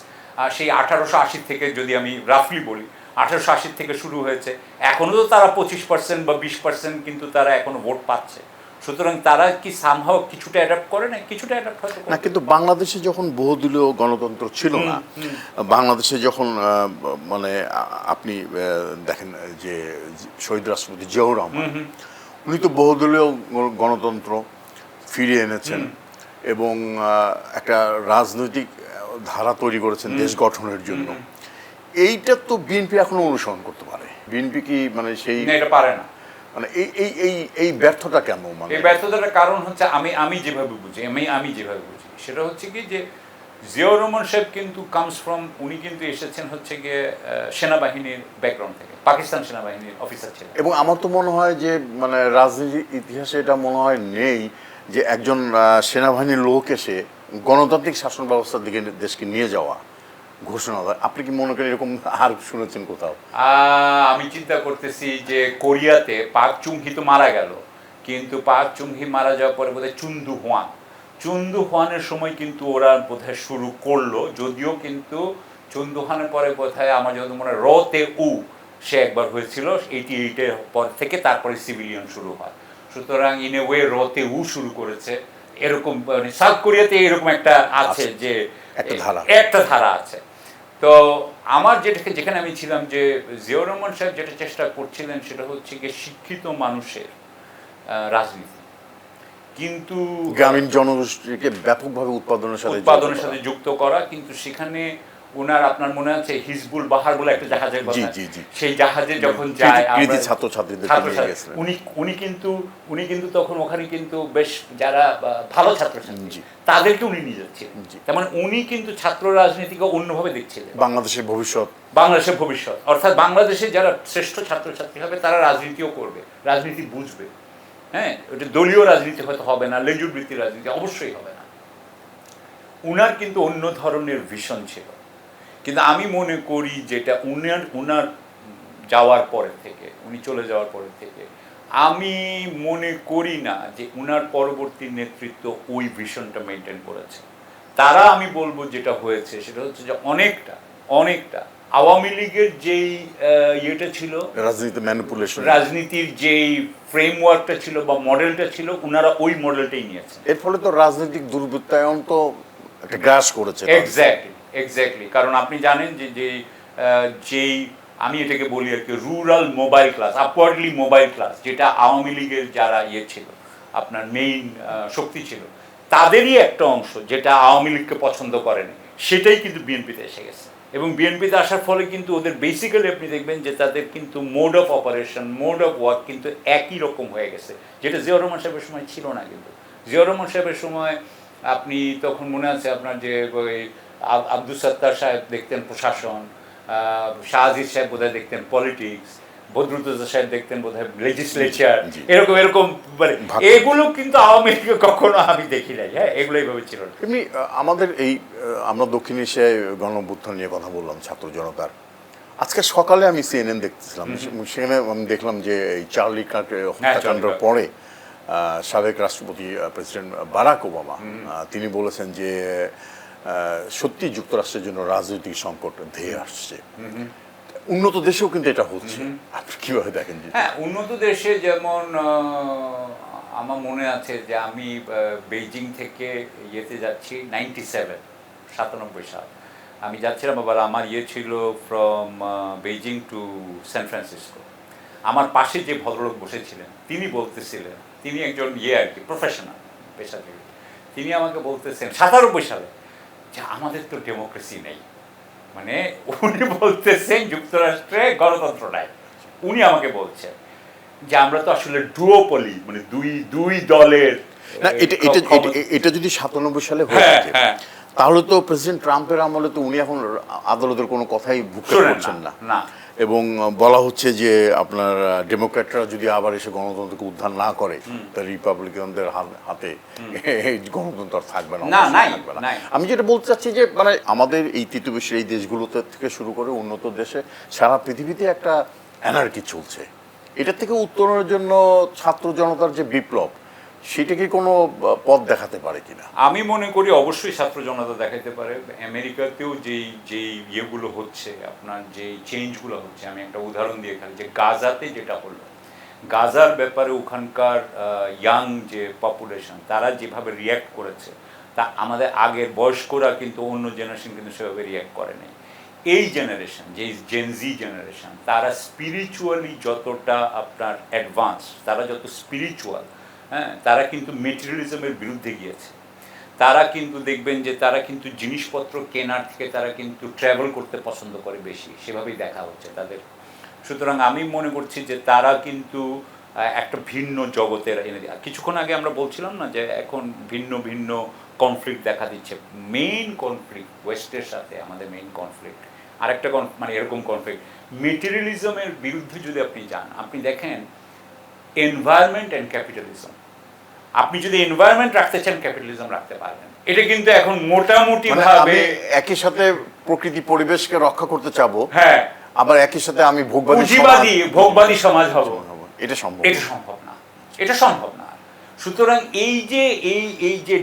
সেই 1880 থেকে, যদি আমি রাফলি বলি, 1880 থেকে শুরু হয়েছে, এখনও তো তারা 25% বা 20% কিন্তু তারা এখনো ভোট পাচ্ছে। সুতরাং তারা কি সামহাও কিছুটা অ্যাডাপ্ট করে না, কিছুটা অ্যাডাপ্ট হয়তো না। কিন্তু বাংলাদেশে যখন বহুদলীয় গণতন্ত্র ছিল না, বাংলাদেশে যখন মানে আপনি দেখেন যে শহীদ রাষ্ট্রপতি জিয়াউর রহমান, উনি তো বহুদলীয় গণতন্ত্র ফিরিয়ে এনেছেন এবং একটা রাজনৈতিক ধারা তৈরি করেছেন দেশ গঠনের জন্য। এইটা তো বিএনপি এখনো অনুসরণ করতে পারে। বিএনপি কি মানে সেই এটা পারে না? মানে এই ব্যর্থতা কেন? মানে এই ব্যর্থতার কারণ হচ্ছে আমি যেভাবে বুঝি সেটা হচ্ছে কি যে জিয়াউর রহমান সাহেব কিন্তু উনি কিন্তু এসেছেন হচ্ছে গিয়ে সেনাবাহিনীর ব্যাকগ্রাউন্ড থেকে, পাকিস্তান সেনাবাহিনীর অফিসার ছিলেন। এবং আমার তো মনে হয় যে মানে রাজনীতির ইতিহাসে এটা মনে হয় নেই যে একজন সেনাবাহিনীর লোক এসে গণতান্ত্রিক শাসন ব্যবস্থার দিকে দেশকে নিয়ে যাওয়া ঘোষণা হয়। আপনি কি মনে করেন এরকম আর শুনেছেন কোথাও? আমি চিন্তা করতেছি যে কোরিয়াতে পাক চুংহি তো মারা গেল, কিন্তু পাক চুংহি মারা যাওয়ার পরে বোধহয় চুন্দু হোয়ানের সময় কিন্তু ওরা বোধহয় শুরু করলো, যদিও কিন্তু চুন্দু হোয়ানের পরে বোধহয় আমার যত মনে হয় রতে উ সে একবার হয়েছিল 88-এর পর থেকে, তারপরে সিভিলিয়ান শুরু হয়। সুতরাং ইন এ ওয়ে রতে উ শুরু করেছে, এরকম মানে সাউথ কোরিয়াতে এরকম একটা আছে যে একটা ধারা আছে। তো আমার যেখানে আমি ছিলাম, যে জিয়াউর রহমান সাহেব যেটা চেষ্টা করছিলেন সেটা হচ্ছে গিয়ে শিক্ষিত মানুষের রাজনীতি, কিন্তু গ্রামীণ জনগোষ্ঠীকে ব্যাপকভাবে উৎপাদনের সাথে যুক্ত করা। কিন্তু সেখানে ওনার, আপনার মনে আছে হিজবুল বাহার বলে একটা জাহাজের কথা, সেই জাহাজে যখন যায় উনি কিন্তু তখন ওখানে কিন্তু বেশ যারা ভালো ছাত্রছাত্রী তাদেরকে উনি নিয়ে যাচ্ছিলেন। তেমন উনি কিন্তু ছাত্র রাজনীতিকে অন্যভাবে দেখছিলেন। বাংলাদেশের ভবিষ্যৎ অর্থাৎ বাংলাদেশে যারা শ্রেষ্ঠ ছাত্রছাত্রী হবে তারা রাজনীতিও করবে, রাজনীতি বুঝবে। হ্যাঁ, ওটা দলীয় রাজনীতি হয়তো হবে না, লেজুর বৃত্তির রাজনীতি অবশ্যই হবে না। উনার কিন্তু অন্য ধরনের ভিশন ছিল। কিন্তু আমি মনে করি যেটা উনার যাওয়ার পরের থেকে, উনি চলে যাওয়ার পরের থেকে, আমি মনে করি না যে উনার পরবর্তী নেতৃত্ব ওই ভিশনটা মেনটেন করেছে। তারা, আমি বলবো যেটা হয়েছে সেটা হচ্ছে যে অনেকটা আওয়ামী লীগের যেই ইয়েটা ছিল, রাজনীতি ম্যানিপুলেশন, রাজনীতির যেই ফ্রেমওয়ার্কটা ছিল বা মডেলটা ছিল, ওনারা ওই মডেলটাই নিয়েছে। এর ফলে তো রাজনৈতিক দুর্বৃত্তায়ন তো একটা গ্রাস করেছে। এক্স্যাক্টলি, কারণ আপনি জানেন যে যেই আমি এটাকে বলি আর কি rural mobile class, upwardly mobile class, যেটা আওয়ামী লীগের যারা ইয়ে ছিল, আপনার মেইন শক্তি ছিল, তাদেরই একটা অংশ যেটা আওয়ামী লীগকে পছন্দ করেনি, সেটাই কিন্তু বিএনপিতে এসে গেছে। এবং বিএনপিতে আসার ফলে কিন্তু ওদের বেসিক্যালি আপনি দেখবেন যে তাদের কিন্তু mode of operation, mode of work কিন্তু একই রকম হয়ে গেছে, যেটা জিয়াউর রহমান সাহেবের সময় ছিল না। কিন্তু জিয়াউর রহমান সাহেবের সময় আপনি তখন মনে আছে আপনার যে ওই আব্দুল সত্তার সাহেব দেখতেন প্রশাসন, শাহ আজিজ সাহেব বোধহয় দেখতেন পলিটিক্স, বদরুদ্দোজা সাহেব দেখতেন বোধহয় লেজিসলেচার, এরকম এরকম মানে এগুলো কিন্তু আওয়ামী লীগে কখনো আমি দেখি নাই। হ্যাঁ, এগুলো এইভাবে ছিল না। এমনি আমাদের এই আমরা দক্ষিণ এশিয়ায় গণঅভ্যুত্থান নিয়ে কথা বললাম, ছাত্র জনতার। আজকে সকালে আমি সিএনএন দেখতেছিলাম, সেখানে আমি দেখলাম যে এই চার্লি কার্কের হত্যাকাণ্ডের পরে সাবেক রাষ্ট্রপতি প্রেসিডেন্ট বারাক ওবামা তিনি বলেছেন যে সত্যি যুক্তরাষ্ট্রের জন্য রাজনৈতিক সংকট ধেয়ে আসছে। উন্নত দেশেও কিন্তু এটা হচ্ছে, আপনি কিভাবে দেখেন? হ্যাঁ, উন্নত দেশে যেমন আমার মনে আছে যে আমি বেইজিং থেকে ইয়েতে যাচ্ছি 97 সাল আমি যাচ্ছিলাম। আবার আমার ইয়ে ছিল from Beijing to San Francisco. আমার পাশে যে ভদ্রলোক বসেছিলেন তিনি বলতেছিলেন, তিনি একজন ইয়ে আর কি প্রফেশনাল পেশাজীবী, তিনি আমাকে বলতেছেন 97 সালে যে আমাদের তো ডেমোক্রেসি নেই। মানে উনি বলতেছেন যুক্তরাষ্ট্রে গণতন্ত্র নাই। উনি আমাকে বলছেন যে আমরা তো আসলে ডুওপলি, মানে দুই দলের। না, এটা যদি 97 সালে হয়ে থাকে তাহলে তো প্রেসিডেন্ট ট্রাম্পের আমলে তো উনি এখন আদালতের কোনো কথাই ভুক্তি করছেন না। এবং বলা হচ্ছে যে আপনার ডেমোক্র্যাটরা যদি আবার এসে গণতন্ত্রকে উদ্ধার না করে তাহলে রিপাবলিকানদের হাতে গণতন্ত্র আর থাকবে না। আমি যেটা বলতে চাচ্ছি যে মানে আমাদের এই তৃতীয় বিশ্বের এই দেশগুলোতে থেকে শুরু করে উন্নত দেশে সারা পৃথিবীতে একটা অ্যানার্কি চলছে। এটা থেকে উত্তরণের জন্য ছাত্র জনতার যে বিপ্লব, সেটা কি কোনো পথ দেখাতে পারে কিনা? আমি মনে করি অবশ্যই ছাত্র জনতা দেখাতে পারে। আমেরিকাতেও যেই ইয়েগুলো হচ্ছে, আপনার যে চেঞ্জগুলো হচ্ছে, আমি একটা উদাহরণ দিয়ে খালি যে গাজাতে যেটা হলো, গাজার ব্যাপারে ওখানকার ইয়াং যে পপুলেশন তারা যেভাবে রিয়্যাক্ট করেছে, তা আমাদের আগের বয়স্করা কিন্তু অন্য জেনারেশন কিন্তু সেভাবে রিয়্যাক্ট করেনি। এই জেনারেশন, যে জেনজি জেনারেশন, তারা স্পিরিচুয়ালি যতটা আপনার অ্যাডভান্স, তারা যত স্পিরিচুয়াল, হ্যাঁ, তারা কিন্তু মেটেরিয়ালিজমের বিরুদ্ধে গিয়েছে। তারা কিন্তু দেখবেন যে তারা কিন্তু জিনিসপত্র কেনার থেকে তারা কিন্তু ট্রাভেল করতে পছন্দ করে বেশি, সেভাবেই দেখা হচ্ছে তাদের। সুতরাং আমি মনে করছি যে তারা কিন্তু একটা ভিন্ন জগতের এনে দেয়। কিছুক্ষণ আগে আমরা বলছিলাম না যে এখন ভিন্ন ভিন্ন কনফ্লিক্ট দেখা দিচ্ছে। মেইন কনফ্লিক্ট ওয়েস্টের সাথে আমাদের মেইন কনফ্লিক্ট, আরেকটা মানে এরকম কনফ্লিক্ট মেটেরিয়ালিজমের বিরুদ্ধে যদি আপনি যান, আপনি দেখেন এনভায়রনমেন্ট অ্যান্ড ক্যাপিটালিজম। আপনি যদি এনভায়রনমেন্ট রাখতে চান, ক্যাপিটালিজম রাখতে পারবেন। এটা কিন্তু এখন মোটামুটি ভাবে একই সাথে প্রকৃতি পরিবেশকে রক্ষা করতে চাবো, হ্যাঁ, আবার একই সাথে আমি ভোগবাদী সমাজ হব, এটা সম্ভব না। এটা সম্ভব না। সুতরাং এই যে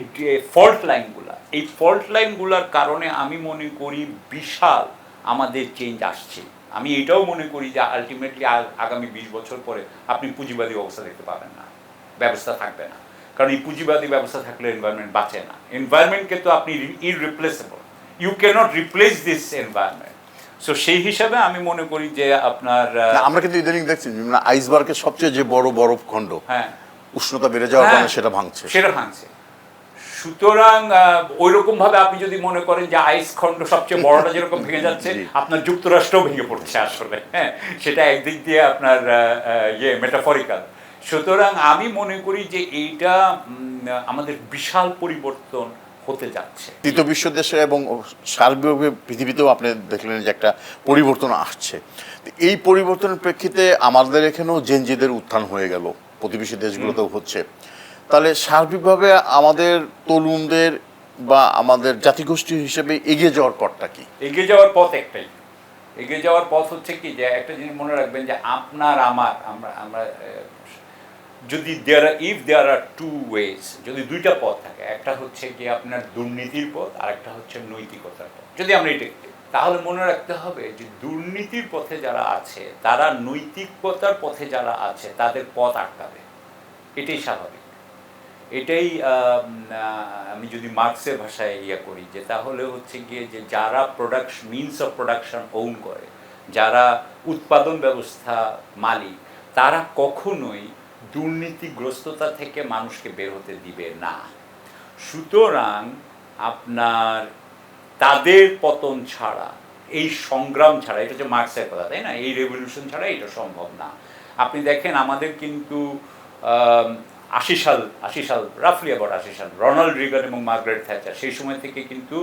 ফল্ট লাইনগুলা, এই ফল্ট লাইনগুলার কারণে আমি মনে করি বিশাল আমাদের চেঞ্জ আসছে। আমি এটাও মনে করি যে আলটিমেটলি আগামী 20 বছর পরে আপনি পুঁজিবাদী অবস্থা দেখতে পাবেন না, ব্যবস্থা থাকবে না। কারণ এই পুঁজিবাদী ব্যবস্থা থাকলে এনভায়রনমেন্ট বাঁচে না। এনভায়রনমেন্টকে তো আপনি irreplaceable, you can't replace this environment. So সেই হিসাবে আমি মনে করি যে আপনার আমরা কিন্তু ইদানিং দেখছি আইসবার্গের সবচেয়ে যে বড় বরফ খণ্ড, হ্যাঁ, উষ্ণতা বেড়ে যাওয়ার কারণে সেটা ভাঙছে। সুতরাং ওই রকম ভাবে আপনি যদি মনে করেন যে আইস খণ্ড সবচেয়ে বড়টা যেরকম ভেঙে যাচ্ছে, আপনার যুক্তরাষ্ট্রও ভেঙে পড়ছে আসলে। হ্যাঁ, সেটা একদিক দিয়ে আপনার মেটাফরিক্যাল। সুতরাং আমি মনে করি যে এইটা আমাদের বিশাল পরিবর্তন হতে যাচ্ছে তৃতীয় বিশ্ব দেশে এবং সার্বিকভাবে পৃথিবীতেও আপনি দেখলেন যে একটা পরিবর্তন আসছে। এই পরিবর্তনের প্রেক্ষিতে আমাদের এখানেও জেনজিদের উত্থান হয়ে গেল, প্রতিবেশী দেশগুলোতেও হচ্ছে। তাহলে সার্বিকভাবে আমাদের তরুণদের বা আমাদের জাতিগোষ্ঠী হিসেবে এগিয়ে যাওয়ার পথটা কি? এগিয়ে যাওয়ার পথ একটাই। এগিয়ে যাওয়ার পথ হচ্ছে কি, যে একটা জিনিস মনে রাখবেন যে আপনার আমরা যদি if there are two ways, যদি দুইটা পথ থাকে, একটা হচ্ছে কি আপনার দুর্নীতির পথ, আর একটা হচ্ছে নৈতিকতার পথ। যদি আমরা এটা তাহলে মনে রাখতে হবে যে দুর্নীতির পথে যারা আছে, তারা নৈতিকতার পথে যারা আছে তাদের পথ আটকাবে, এটাই স্বাভাবিক। এটাই আমি যদি মার্কসের ভাষায় করি, যে তাহলে হচ্ছে গিয়ে যে যারা মিনস অফ প্রোডাকশন ওন করে, যারা উৎপাদন ব্যবস্থা মালিক, তারা কখনোই দুর্নীতিগ্রস্ততা থেকে মানুষকে বের হতে দিবে না। সুতরাং আপনার তাদের পতন ছাড়া, এই সংগ্রাম ছাড়া, এটা হচ্ছে মার্কসের কথা, তাই না, এই রেভলিউশন ছাড়া এটা সম্ভব না। আপনি দেখেন আমাদের কিন্তু 80 সাল রাফলি অ্যাবাউট 80 সাল, রোনাল্ড রিগান এবং মার্গারেট থ্যাচার, সেই সময় থেকে কিন্তু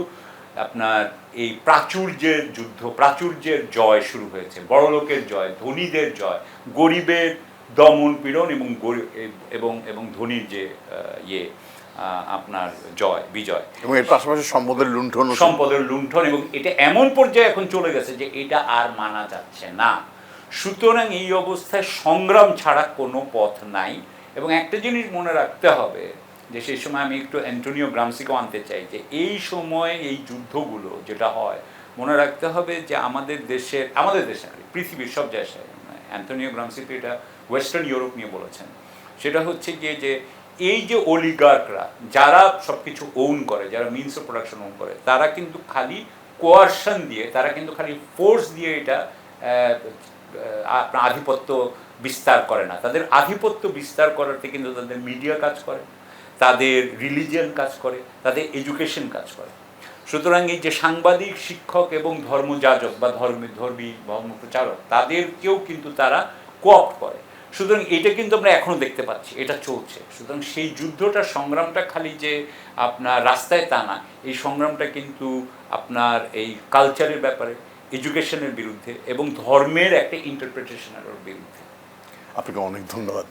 আপনার এই প্রাচুর্যের যুদ্ধ, প্রাচুর্যের জয় শুরু হয়েছে, বড়লোকের জয়, ধনীদের জয়, গরিবের দমন পীড়ন এবং ধনীর যে আপনার বিজয়, এবং এর পাশাপাশি সম্পদের লুণ্ঠন, এবং এটা এমন পর্যায়ে এখন চলে গেছে যে এটা আর মানা যাচ্ছে না। সুতরাং এই অবস্থায় সংগ্রাম ছাড়া কোনো পথ নাই। এবং একটা জিনিস মনে রাখতে হবে, যে সেই সময় আমি একটু অ্যান্টোনিও গ্রামসিকেও আনতে চাই, যে এই সময় এই যুদ্ধগুলো যেটা হয়, মনে রাখতে হবে যে আমাদের দেশে পৃথিবীর সব জায়গায়, অ্যান্টোনিও গ্রামসি তো এটা ওয়েস্টার্ন ইউরোপ নিয়ে বলেছেন, সেটা হচ্ছে গিয়ে যে এই যে অলিগার্করা যারা সব কিছু ওন করে, যারা মিনস অফ প্রোডাকশন ওন করে, তারা কিন্তু খালি কোয়ারশন দিয়ে, তারা কিন্তু খালি ফোর্স দিয়ে এটা আপনার আধিপত্য বিস্তার করে না। তাদের আধিপত্য বিস্তার করাতে কিন্তু তাদের মিডিয়া কাজ করে, তাদের রিলিজিয়ান কাজ করে, তাদের এডুকেশন কাজ করে। সুতরাং এই যে সাংবাদিক, শিক্ষক এবং ধর্মযাজক বা ধর্মপ্রচারক, তাদেরকেও কিন্তু তারা কোঅপ্ট করে। সুতরাং এটা কিন্তু আমরা এখনও দেখতে পাচ্ছি, এটা চলছে। সুতরাং সেই যুদ্ধটা, সংগ্রামটা খালি যে আপনার রাস্তায় তা না, এই সংগ্রামটা কিন্তু আপনার এই কালচারের ব্যাপারে, এডুকেশনের বিরুদ্ধে এবং ধর্মের একটা ইন্টারপ্রিটেশনের বিরুদ্ধে। আপনাকে অনেক ধন্যবাদ।